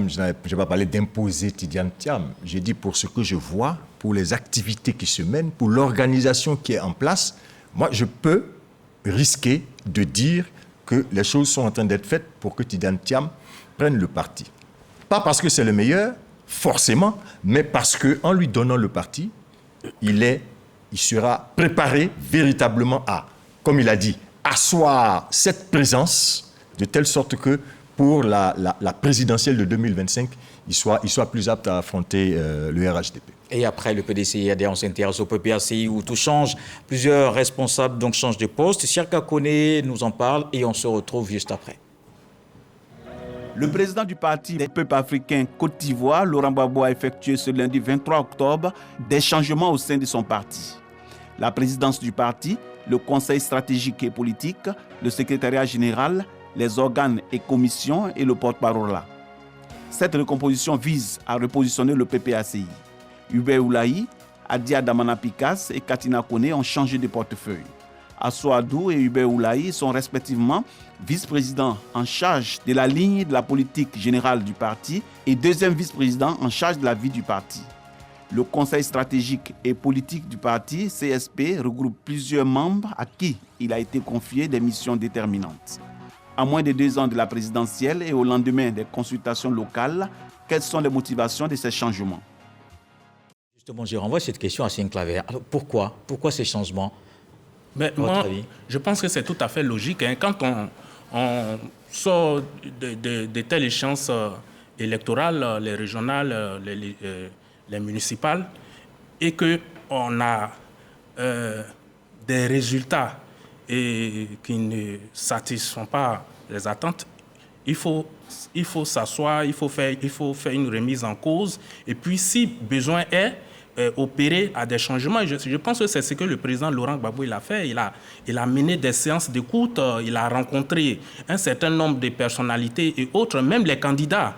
parlé d'imposer Tidiane Thiam. J'ai dit pour ce que je vois, pour les activités qui se mènent, pour l'organisation qui est en place, moi, je peux risquer de dire que les choses sont en train d'être faites pour que Tidiane Thiam prenne le parti. Pas parce que c'est le meilleur, forcément, mais parce qu'en lui donnant le parti, il sera préparé véritablement à, comme il a dit, asseoir cette présence de telle sorte que pour la présidentielle de 2025, il soit plus apte à affronter le RHDP. Et après le PDCI, on s'intéresse au PPACI où tout change. Plusieurs responsables donc changent de poste. Siaka Kone nous en parle et on se retrouve juste après. Le président du parti des peuples africains Côte d'Ivoire, Laurent Gbagbo, a effectué ce lundi 23 octobre des changements au sein de son parti. La présidence du parti, le conseil stratégique et politique, le secrétariat général, les organes et commissions et le porte-parole. Cette recomposition vise à repositionner le PPACI. Hubert Oulahi, Adia Damana Pikas et Katina Kone ont changé de portefeuille. Assou Adou et Hubert Oulahi sont respectivement vice-présidents en charge de la ligne de la politique générale du parti et deuxième vice-président en charge de la vie du parti. Le Conseil stratégique et politique du parti, CSP, regroupe plusieurs membres à qui il a été confié des missions déterminantes. À moins de 2 ans de la présidentielle et au lendemain des consultations locales, quelles sont les motivations de ces changements? Justement, je renvoie cette question à Sine Claver. Alors pourquoi ces changements? Mais moi, je pense que c'est tout à fait logique. Quand on sort de telles échéances électorales, les régionales, les municipales, et qu'on a des résultats qui ne satisfont pas les attentes, il faut s'asseoir, il faut faire une remise en cause, et puis si besoin est, opérer à des changements. Je pense que c'est ce que le président Laurent Gbagbo il a fait. Il a mené des séances d'écoute, il a rencontré un certain nombre de personnalités et autres, même les candidats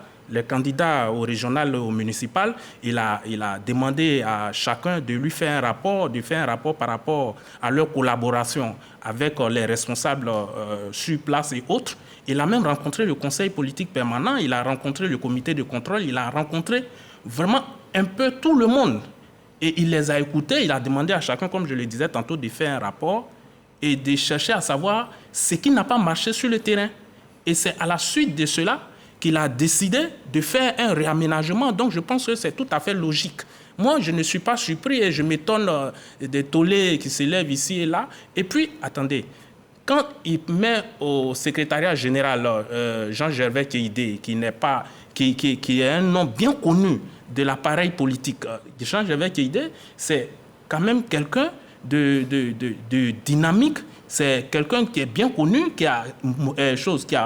au régional, au municipal. Il a demandé à chacun de lui faire un rapport, par rapport à leur collaboration avec les responsables sur place et autres. Il a même rencontré le conseil politique permanent, il a rencontré le comité de contrôle, il a rencontré vraiment un peu tout le monde. Et il les a écoutés, il a demandé à chacun, comme je le disais tantôt, de faire un rapport et de chercher à savoir ce qui n'a pas marché sur le terrain. Et c'est à la suite de cela qu'il a décidé de faire un réaménagement. Donc je pense que c'est tout à fait logique. Moi, je ne suis pas surpris et je m'étonne des tollés qui s'élèvent ici et là. Et puis, attendez, quand il met au secrétariat général Jean-Gervais Keïdé, qui est un nom bien connu de l'appareil politique, Jean-Gervais Keïdé, c'est quand même quelqu'un de dynamique. C'est quelqu'un qui est bien connu, qui a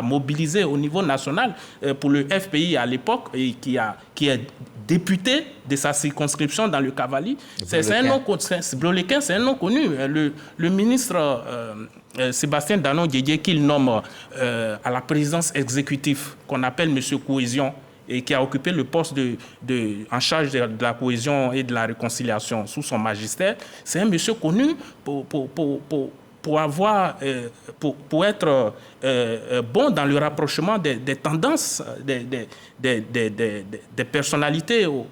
mobilisé au niveau national pour le FPI à l'époque et qui est député de sa circonscription dans le Cavali. C'est un nom, Bloléquin, c'est un nom connu. Le ministre Sébastien Danon Didier, qu'il nomme à la présidence exécutive, qu'on appelle M. Cohésion, et qui a occupé le poste en charge de la cohésion et de la réconciliation sous son magistère, c'est un monsieur connu pour être bon dans le rapprochement des tendances, des personnalités au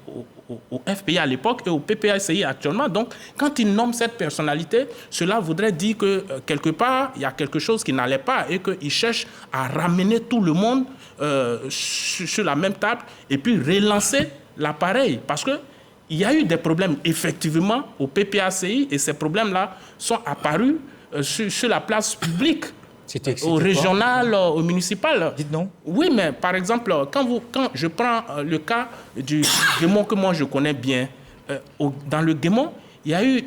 FPI à l'époque et au PPACI actuellement. Donc, quand il nomme cette personnalité, cela voudrait dire que quelque part, il y a quelque chose qui n'allait pas et qu'il cherche à ramener tout le monde sur la même table et puis relancer l'appareil. Parce que il y a eu des problèmes effectivement au PPACI et ces problèmes-là sont apparus sur la place publique, au régional, au municipal. Dites non. Oui, mais par exemple, quand je prends le cas du Guémon que moi je connais bien, dans le Guémon, il y a eu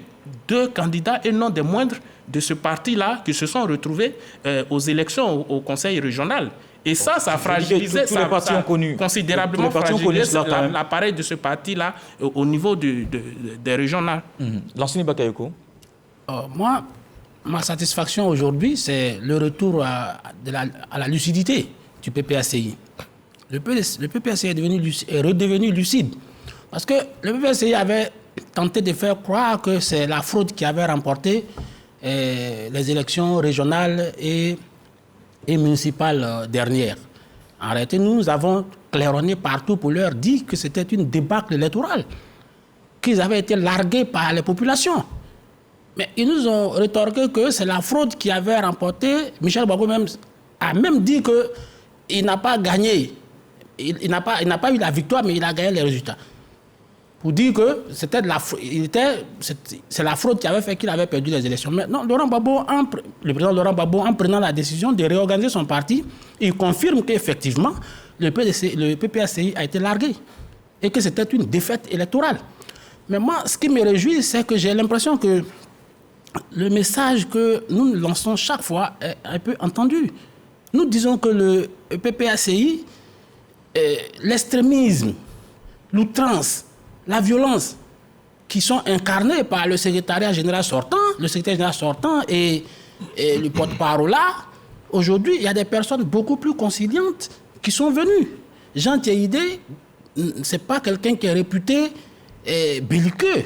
2 candidats et non des moindres de ce parti-là qui se sont retrouvés aux élections au conseil régional. Et ça a fragilisé, ça a considérablement fragilisé l'appareil de ce parti-là au niveau des régionales. Lansini Bakayoko. Moi, ma satisfaction aujourd'hui, c'est le retour à la lucidité du PPACI. Le PPACI est redevenu lucide. Parce que le PPACI avait tenté de faire croire que c'est la fraude qui avait remporté les élections régionales et municipales dernières. En réalité, nous avons claironné partout pour leur dire que c'était une débâcle électorale, qu'ils avaient été largués par les populations. Mais ils nous ont rétorqué que c'est la fraude qui avait remporté. Michel Gbagbo a même dit qu'il n'a pas gagné. Il n'a pas eu la victoire, mais il a gagné les résultats. Pour dire que c'est la fraude qui avait fait qu'il avait perdu les élections. Mais non, le président Laurent Gbagbo, en prenant la décision de réorganiser son parti, il confirme qu'effectivement, le PPACI a été largué et que c'était une défaite électorale. Mais moi, ce qui me réjouit, c'est que j'ai l'impression que le message que nous lançons chaque fois est un peu entendu. Nous disons que le PPACI, l'extrémisme, l'outrance, la violence qui sont incarnés par le secrétaire général sortant et le porte-parole là, aujourd'hui, il y a des personnes beaucoup plus conciliantes qui sont venues. Jean Keïdé, ce n'est pas quelqu'un qui est réputé belliqueux.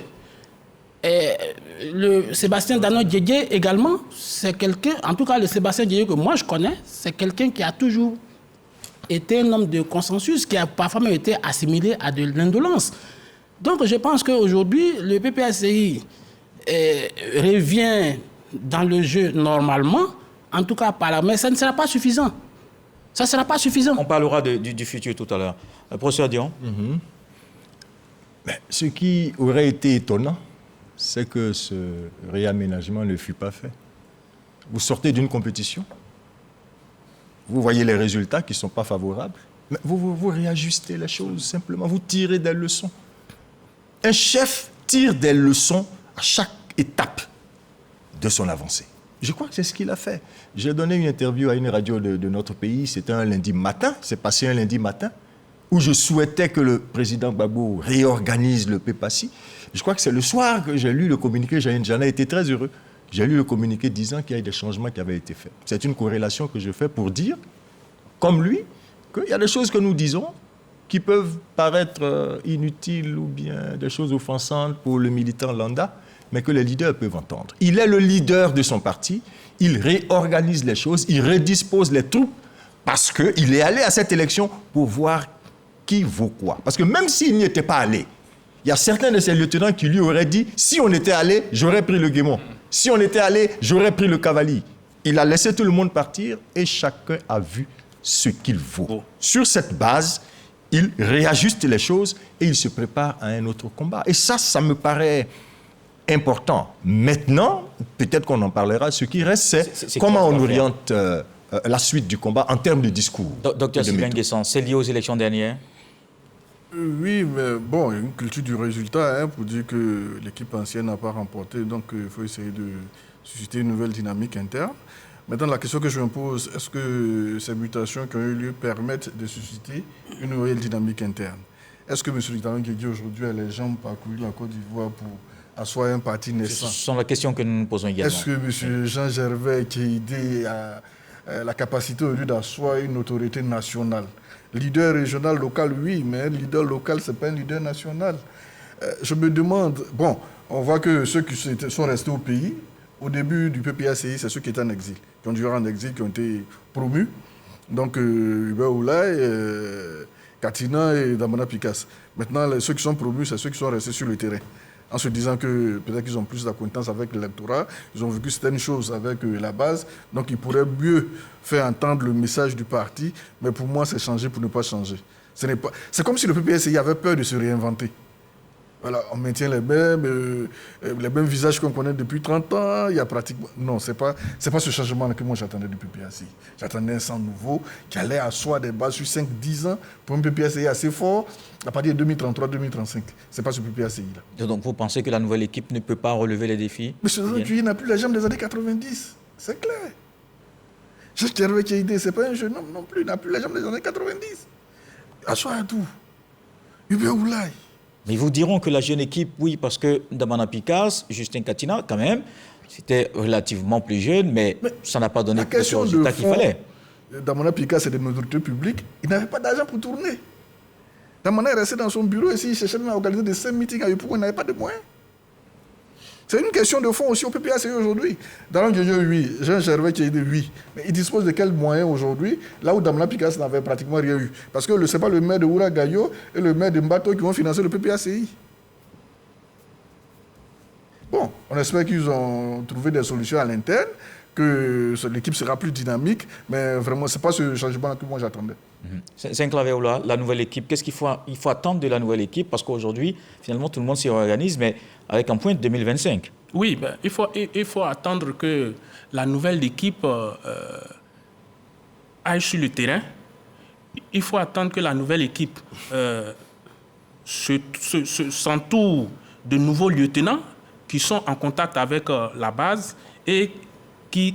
Le Sébastien Danon Didier également, c'est quelqu'un, en tout cas le Sébastien Didier que moi je connais, c'est quelqu'un qui a toujours été un homme de consensus, qui a parfois même été assimilé à de l'indolence. Donc je pense qu'aujourd'hui, le PPACI revient dans le jeu normalement, en tout cas par là, mais ça ne sera pas suffisant. Ça ne sera pas suffisant. On parlera du futur tout à l'heure. Professeur Dion. Mais ce qui aurait été étonnant, c'est que ce réaménagement ne fut pas fait. Vous sortez d'une compétition, vous voyez les résultats qui ne sont pas favorables, mais vous réajustez les choses simplement, vous tirez des leçons. Un chef tire des leçons à chaque étape de son avancée. Je crois que c'est ce qu'il a fait. J'ai donné une interview à une radio de notre pays, c'était un lundi matin, c'est passé un lundi matin, où je souhaitais que le président Gbagbo réorganise le PPACI. Je crois que c'est le soir que j'ai lu le communiqué, j'en ai été très heureux. J'ai lu le communiqué disant qu'il y a eu des changements qui avaient été faits. C'est une corrélation que je fais pour dire, comme lui, qu'il y a des choses que nous disons qui peuvent paraître inutiles ou bien des choses offensantes pour le militant lambda, mais que les leaders peuvent entendre. Il est le leader de son parti, il réorganise les choses, il redispose les troupes parce qu'il est allé à cette élection pour voir qui vaut quoi. Parce que même s'il n'y était pas allé, il y a certains de ses lieutenants qui lui auraient dit « Si on était allé, j'aurais pris le Guémon. Si on était allé, j'aurais pris le Cavalier. » Il a laissé tout le monde partir et chacun a vu ce qu'il vaut. Sur cette base, il réajuste les choses et il se prépare à un autre combat. Et ça me paraît important. Maintenant, peut-être qu'on en parlera, ce qui reste, c'est comment on oriente la suite du combat en termes de discours. Docteur Sylvain Guessant, c'est lié aux élections dernières? Oui, mais bon, il y a une culture du résultat pour dire que l'équipe ancienne n'a pas remporté, donc il faut essayer de susciter une nouvelle dynamique interne. Maintenant, la question que je me pose, est-ce que ces mutations qui ont eu lieu permettent de susciter une nouvelle dynamique interne? Est-ce que M. Lieutenant Guédié aujourd'hui a les jambes parcourir la Côte d'Ivoire pour asseoir un parti naissant? Ce sont les questions que nous nous posons également. Est-ce que M. Jean Gervais Keïdé a la capacité aujourd'hui d'asseoir une autorité nationale? Leader régional, local, oui, mais un leader local, ce n'est pas un leader national. Je me demande, bon, on voit que ceux qui sont restés au pays, au début du PPACI, c'est ceux qui étaient en exil, qui ont duré en exil, qui ont été promus. Donc, Hubert Oulay, Katina et Damana Picasse. Maintenant, ceux qui sont promus, c'est ceux qui sont restés sur le terrain. En se disant que peut-être qu'ils ont plus d'acquaintance avec l'électorat, ils ont vécu certaines choses avec la base, donc ils pourraient mieux faire entendre le message du parti, mais pour moi, c'est changer pour ne pas changer. C'est comme si le PPSI avait peur de se réinventer. Voilà, on maintient les mêmes visages qu'on connaît depuis 30 ans, il y a pratiquement... Non, c'est pas ce changement que moi j'attendais du PPACI. J'attendais un sang nouveau qui allait asseoir des bases sur 5-10 ans pour un PPACI assez fort à partir de 2033-2035. C'est pas ce PPACI-là. Donc vous pensez que la nouvelle équipe ne peut pas relever les défis? Mais ce il n'a plus la jambe des années 90, c'est clair. Jean Gervais Keïdé, c'est pas un jeune homme non plus, il n'a plus la jambe des années 90. Asseoir à tout. Hubert Oulay. Mais ils vous diront que la jeune équipe, oui, parce que Damana Picasse, Justin Katina, quand même, c'était relativement plus jeune, mais ça n'a pas donné le résultat qu'il fallait. Damana Picasse, c'est de nos autorités publiques, il n'avait pas d'argent pour tourner. Damana est resté dans son bureau et il cherchait même à organiser des 5 meetings à Yopougon, il n'avait pas de moyens. C'est une question de fond aussi au PPACI aujourd'hui. Dans le oui, Jean Gervais qui a dit oui. Mais il dispose de quels moyens aujourd'hui, là où Damana Picasse n'avait pratiquement rien eu? Parce que ce n'est pas le maire de Oura-Gayo et le maire de Mbato qui vont financer le PPACI. Bon, on espère qu'ils ont trouvé des solutions à l'interne, que l'équipe sera plus dynamique, mais vraiment, ce n'est pas ce changement que moi j'attendais. Saint-Claver, la nouvelle équipe, qu'est-ce qu'il faut attendre de la nouvelle équipe? Parce qu'aujourd'hui, finalement, tout le monde s'y organise, mais avec un point de 2025. Oui, ben, il faut attendre que la nouvelle équipe aille sur le terrain. Il faut attendre que la nouvelle équipe s'entoure de nouveaux lieutenants qui sont en contact avec la base et qui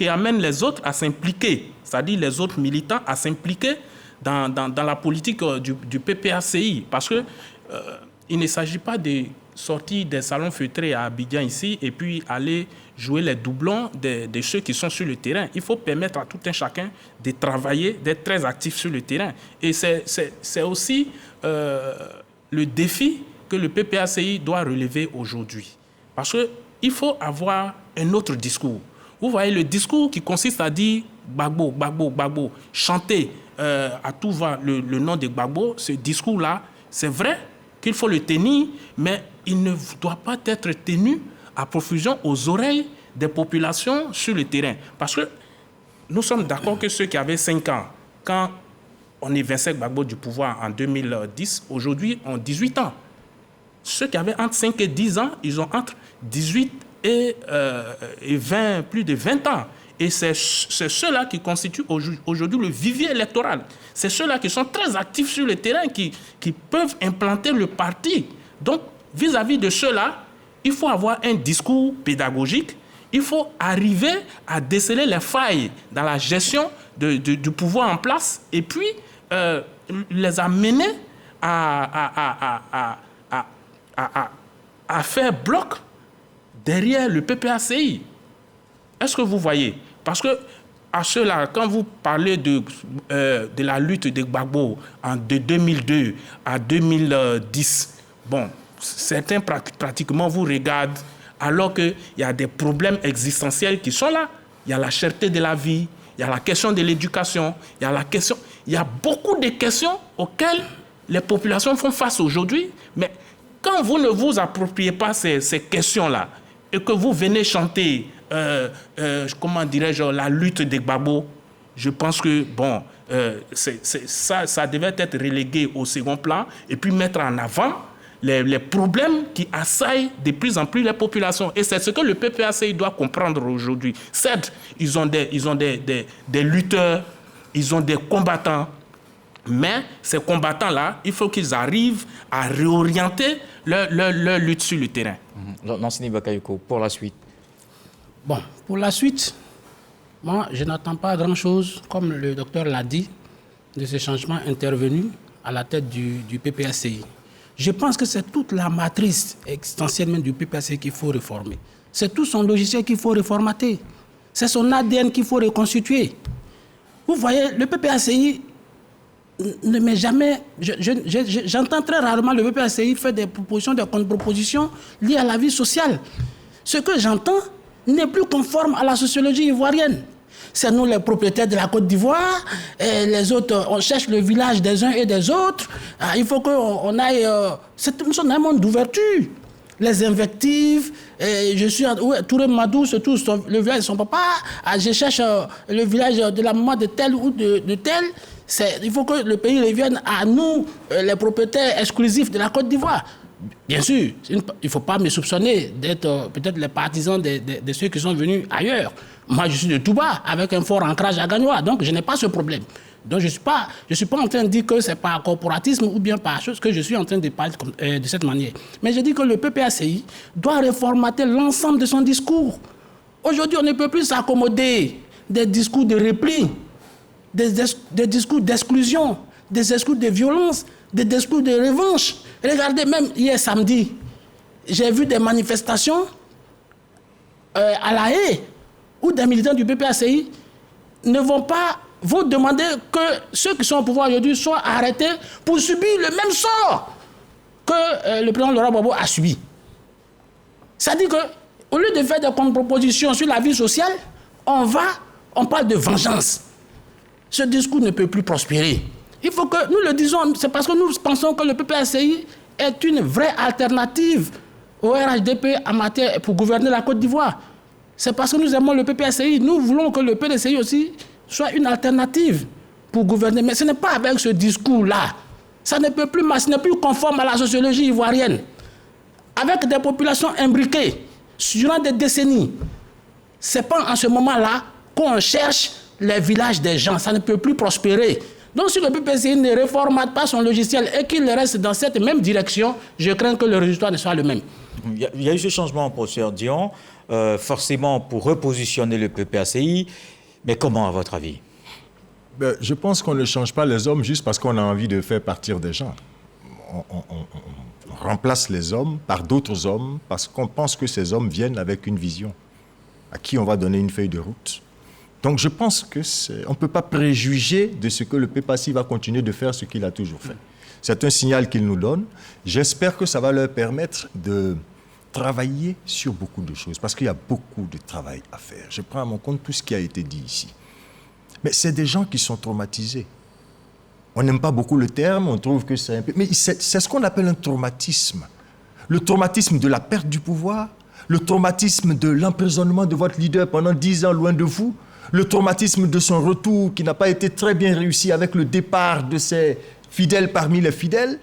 amènent les autres à s'impliquer, c'est-à-dire les autres militants à s'impliquer dans la politique du PPACI. Parce que il ne s'agit pas de sortir des salons feutrés à Abidjan ici et puis aller jouer les doublons de ceux qui sont sur le terrain. Il faut permettre à tout un chacun de travailler, d'être très actif sur le terrain. Et c'est aussi le défi que le PPACI doit relever aujourd'hui. Parce qu'il faut avoir un autre discours. Vous voyez, le discours qui consiste à dire Gbagbo, Gbagbo, Gbagbo, chanter à tout va le nom de Gbagbo, ce discours-là, c'est vrai qu'il faut le tenir, mais il ne doit pas être tenu à profusion aux oreilles des populations sur le terrain. Parce que nous sommes d'accord que ceux qui avaient 5 ans, quand on évinçait Gbagbo du pouvoir en 2010, aujourd'hui ont 18 ans. Ceux qui avaient entre 5 et 10 ans, ils ont entre 18 et 20, plus de 20 ans. Et c'est ceux-là qui constituent aujourd'hui le vivier électoral. C'est ceux-là qui sont très actifs sur le terrain, qui peuvent implanter le parti. Donc, vis-à-vis de ceux-là, il faut avoir un discours pédagogique. Il faut arriver à déceler les failles dans la gestion du pouvoir en place et puis les amener à faire bloc derrière le PPACI. Est-ce que vous voyez? Parce que à cela, quand vous parlez de la lutte de Gbagbo de 2002 à 2010, bon, certains pratiquement vous regardent alors qu'il y a des problèmes existentiels qui sont là. Il y a la cherté de la vie, il y a la question de l'éducation, il y a beaucoup de questions auxquelles les populations font face aujourd'hui. Mais quand vous ne vous appropriez pas ces questions-là et que vous venez chanter, comment dirais-je, la lutte des Gbagbo, je pense que, bon, ça devait être relégué au second plan et puis mettre en avant les problèmes qui assaillent de plus en plus les populations. Et c'est ce que le PPACI doit comprendre aujourd'hui. Certes, ils ont des lutteurs, ils ont des combattants, mais ces combattants-là, il faut qu'ils arrivent à réorienter leur lutte sur le terrain. Lansini Bakayoko, pour la suite. Bon, pour la suite, moi, je n'attends pas grand-chose, comme le docteur l'a dit, de ces changements intervenus à la tête du PPACI. Je pense que c'est toute la matrice existentielle même du PPACI qu'il faut réformer. C'est tout son logiciel qu'il faut réformater. C'est son ADN qu'il faut reconstituer. Vous voyez, le PPACI ne met jamais... J'entends très rarement le PPACI faire des propositions, des contre-propositions liées à la vie sociale. Ce que j'entends n'est plus conforme à la sociologie ivoirienne. C'est nous les propriétaires de la Côte d'Ivoire, et les autres, on cherche le village des uns et des autres. Il faut qu'on aille... nous sommes dans un monde d'ouverture. Les invectives, je suis... Touré Madou, c'est tout, le village de son papa. Je cherche le village de la maman de tel ou de tel. Il faut que le pays revienne à nous, les propriétaires exclusifs de la Côte d'Ivoire. Bien sûr, il ne faut pas me soupçonner d'être peut-être les partisans de ceux qui sont venus ailleurs. Moi, je suis de Touba, avec un fort ancrage à Gagnoa, donc je n'ai pas ce problème. Donc je ne suis pas en train de dire que c'est par corporatisme ou bien par chose que je suis en train de parler de cette manière. Mais je dis que le PPACI doit réformater l'ensemble de son discours. Aujourd'hui, on ne peut plus s'accommoder des discours de repli, des discours d'exclusion, des discours de violence, des discours de revanche. Regardez, même hier samedi, j'ai vu des manifestations à La Haye où des militants du PPACI vont demander que ceux qui sont au pouvoir aujourd'hui soient arrêtés pour subir le même sort que le président Laurent Gbagbo a subi. C'est-à-dire qu'au lieu de faire des contre-propositions sur la vie sociale, on parle de vengeance. Ce discours ne peut plus prospérer. Il faut que nous le disons, c'est parce que nous pensons que le PPACI est une vraie alternative au RHDP en matière pour gouverner la Côte d'Ivoire. C'est parce que nous aimons le PPACI, nous voulons que le PDCI aussi soit une alternative pour gouverner. Mais ce n'est pas avec ce discours-là. Ça ne peut plus marcher, ce n'est plus conforme à la sociologie ivoirienne. Avec des populations imbriquées durant des décennies, ce n'est pas en ce moment-là qu'on cherche les villages des gens. Ça ne peut plus prospérer. Donc si le PPACI ne reformate pas son logiciel et qu'il reste dans cette même direction, je crains que le résultat ne soit le même. Il y a eu ce changement, professeur Dion, forcément pour repositionner le PPACI, mais comment à votre avis? Je pense qu'on ne change pas les hommes juste parce qu'on a envie de faire partir des gens. On remplace les hommes par d'autres hommes parce qu'on pense que ces hommes viennent avec une vision, à qui on va donner une feuille de route. Donc je pense qu'on ne peut pas préjuger de ce que le PPACI va continuer de faire ce qu'il a toujours fait. C'est un signal qu'il nous donne. J'espère que ça va leur permettre de travailler sur beaucoup de choses, parce qu'il y a beaucoup de travail à faire. Je prends à mon compte tout ce qui a été dit ici. Mais c'est des gens qui sont traumatisés. On n'aime pas beaucoup le terme, on trouve que c'est un peu... Mais c'est ce qu'on appelle un traumatisme. Le traumatisme de la perte du pouvoir, le traumatisme de l'emprisonnement de votre leader pendant 10 ans loin de vous, le traumatisme de son retour qui n'a pas été très bien réussi avec le départ de ses fidèles parmi les fidèles.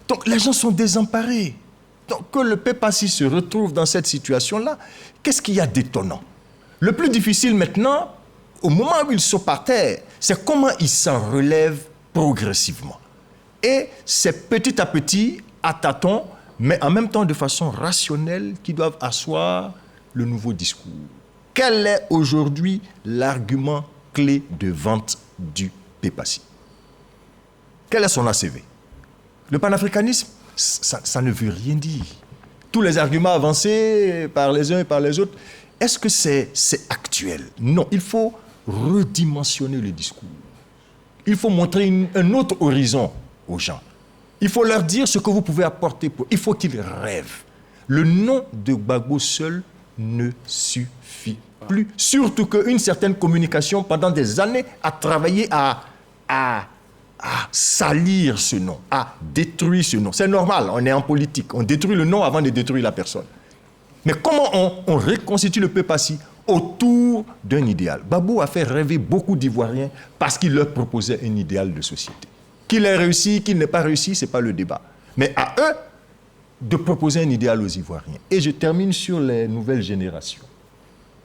Donc les gens sont désemparés. Donc que le PPACI se retrouve dans cette situation-là, qu'est-ce qu'il y a d'étonnant? Le plus difficile maintenant, au moment où ils sont par terre, c'est comment ils s'en relèvent progressivement. Et c'est petit à petit, à tâtons, mais en même temps de façon rationnelle, qu'ils doivent asseoir le nouveau discours. Quel est aujourd'hui l'argument clé de vente du PPACI? Quel est son ACV? Le panafricanisme, ça ne veut rien dire. Tous les arguments avancés par les uns et par les autres, est-ce que c'est actuel? Non, il faut redimensionner le discours. Il faut montrer un autre horizon aux gens. Il faut leur dire ce que vous pouvez apporter. Il faut qu'ils rêvent. Le nom de Gbagbo seul ne suffit plus. Surtout qu'une certaine communication, pendant des années, a travaillé à salir ce nom, à détruire ce nom. C'est normal, on est en politique. On détruit le nom avant de détruire la personne. Mais comment on reconstitue le Pepassi autour d'un idéal? Gbagbo a fait rêver beaucoup d'Ivoiriens parce qu'il leur proposait un idéal de société. Qu'il ait réussi, qu'il n'ait pas réussi, ce n'est pas le débat. Mais à eux de proposer un idéal aux Ivoiriens. Et je termine sur les nouvelles générations.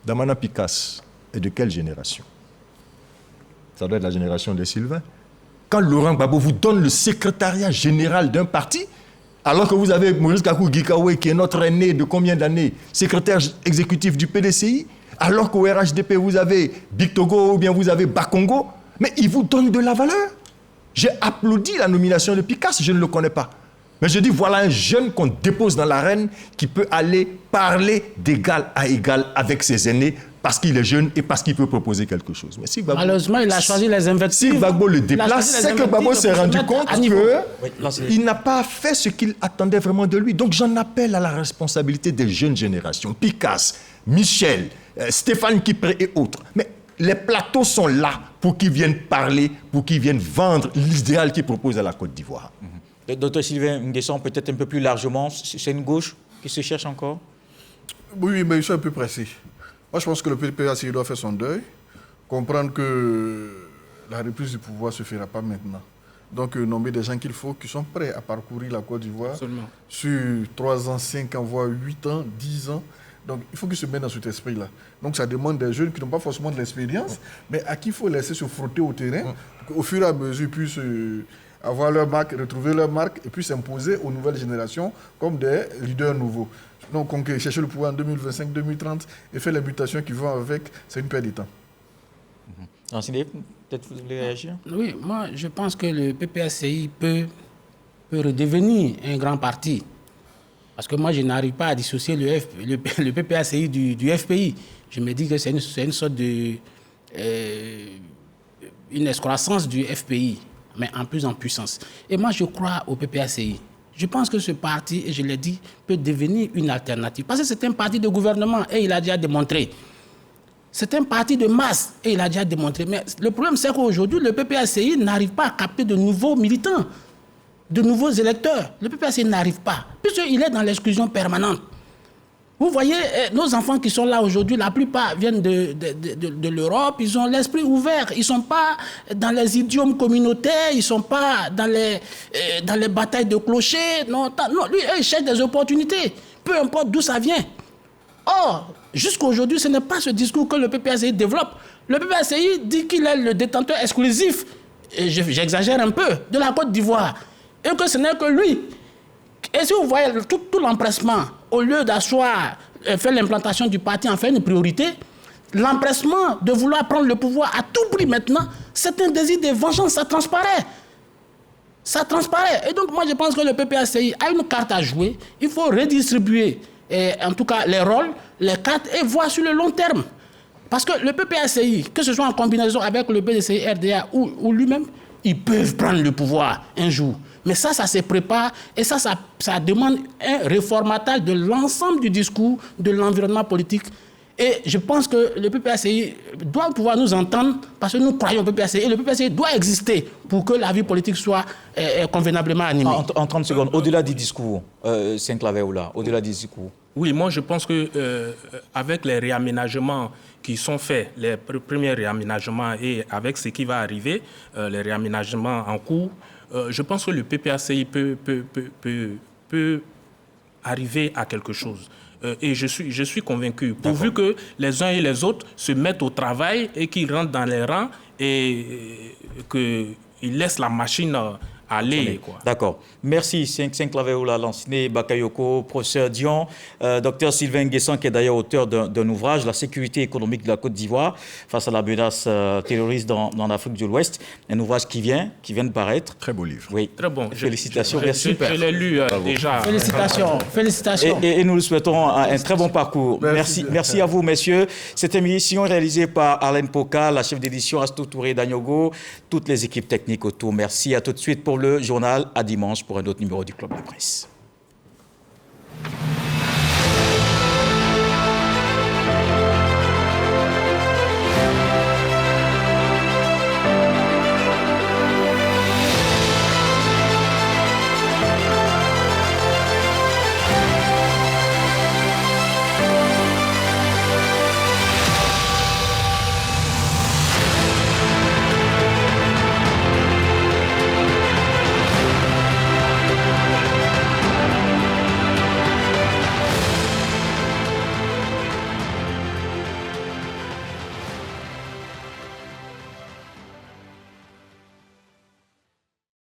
Damana Picasse est de quelle génération? Ça doit être la génération des Sylvains. Quand Laurent Gbagbo vous donne le secrétariat général d'un parti, alors que vous avez Maurice Kakou Gikawe, qui est notre aîné de combien d'années, secrétaire exécutif du PDCI, alors qu'au RHDP, vous avez Big Togo ou bien vous avez Bakongo, mais il vous donne de la valeur. J'ai applaudi la nomination de Picasse, je ne le connais pas. Mais je dis, voilà un jeune qu'on dépose dans l'arène qui peut aller parler d'égal à égal avec ses aînés parce qu'il est jeune et parce qu'il peut proposer quelque chose. Mais si Gbagbo, malheureusement, il a choisi les invectives. Si Gbagbo le déplace, c'est que Gbagbo s'est rendu compte qu'il n'a pas fait ce qu'il attendait vraiment de lui. Donc j'en appelle à la responsabilité des jeunes générations. Picasse, Michel, Stéphane Kipré et autres. Mais les plateaux sont là pour qu'ils viennent parler, pour qu'ils viennent vendre l'idéal qu'ils proposent à la Côte d'Ivoire. Docteur Sylvain Nguesson, peut-être un peu plus largement, c'est une gauche qui se cherche encore? Oui, mais ils sont un peu pressés. Moi, je pense que le PPACI doit faire son deuil, comprendre que la reprise du pouvoir ne se fera pas maintenant. Donc, nommer des gens qu'il faut, qui sont prêts à parcourir la Côte d'Ivoire sur 3 ans, 5 ans, voire 8 ans, 10 ans. Donc, il faut qu'ils se mettent dans cet esprit-là. Donc, ça demande des jeunes qui n'ont pas forcément de l'expérience, mais à qui il faut laisser se frotter au terrain, pour qu'au fur et à mesure, ils puissent avoir leur marque, retrouver leur marque, et puis s'imposer aux nouvelles générations comme des leaders nouveaux. Donc, chercher le pouvoir en 2025, 2030 et faire les mutations qui vont avec, c'est une perte de temps. Peut-être vous voulez réagir? Oui, moi, je pense que le PPACI peut redevenir un grand parti. Parce que moi, je n'arrive pas à dissocier le PPACI du FPI. Je me dis que c'est une sorte de... une excroissance du FPI, mais en plus en puissance. Et moi, je crois au PPACI. Je pense que ce parti, et je l'ai dit, peut devenir une alternative. Parce que c'est un parti de gouvernement, et il a déjà démontré. C'est un parti de masse, et il a déjà démontré. Mais le problème, c'est qu'aujourd'hui, le PPACI n'arrive pas à capter de nouveaux militants, de nouveaux électeurs. Le PPACI n'arrive pas, puisqu'il est dans l'exclusion permanente. Vous voyez, nos enfants qui sont là aujourd'hui, la plupart viennent de l'Europe, ils ont l'esprit ouvert, ils ne sont pas dans les idiomes communautaires, ils ne sont pas dans les batailles de clochers. Non, lui, il cherche des opportunités, peu importe d'où ça vient. Or, jusqu'à aujourd'hui, ce n'est pas ce discours que le PPACI développe. Le PPACI dit qu'il est le détenteur exclusif, et j'exagère un peu, de la Côte d'Ivoire, et que ce n'est que lui. Et si vous voyez tout l'empressement, au lieu d'asseoir, faire l'implantation du parti en faire une priorité, l'empressement de vouloir prendre le pouvoir à tout prix maintenant, c'est un désir de vengeance, ça transparaît. Ça transparaît. Et donc moi je pense que le PPACI a une carte à jouer, il faut redistribuer en tout cas les rôles, les cartes et voir sur le long terme. Parce que le PPACI, que ce soit en combinaison avec le PDCI, RDA ou lui-même, ils peuvent prendre le pouvoir un jour. Mais ça se prépare et ça demande un réformatage de l'ensemble du discours, de l'environnement politique. Et je pense que le PPACI doit pouvoir nous entendre parce que nous croyons au PPACI et le PPACI doit exister pour que la vie politique soit convenablement animée. En 30 secondes, au-delà du discours, Saint-Claver-Oula, au-delà du discours. Oui, moi je pense qu'avec les réaménagements qui sont faits, les premiers réaménagements et avec ce qui va arriver, les réaménagements en cours, je pense que le PPACI peut arriver à quelque chose. Et je suis convaincu, pourvu que les uns et les autres se mettent au travail et qu'ils rentrent dans les rangs et qu'ils laissent la machine aller. D'accord. Merci, Saint-Claveoula Lanciné, Bakayoko, professeur Dion, docteur Sylvain Guesson, qui est d'ailleurs auteur d'un ouvrage, La sécurité économique de la Côte d'Ivoire face à la menace terroriste dans l'Afrique de l'Ouest. Un ouvrage qui vient de paraître. Très beau livre. Oui. Très bon. Félicitations, merci. Je l'ai lu déjà. Félicitations. Et nous lui souhaitons un très bon parcours. Merci à vous, messieurs. Cette émission réalisée par Arlène Poca, la chef d'édition Astou Touré Danyogo, toutes les équipes techniques autour. Merci. À tout de suite pour le journal. À dimanche pour un autre numéro du Club de Presse.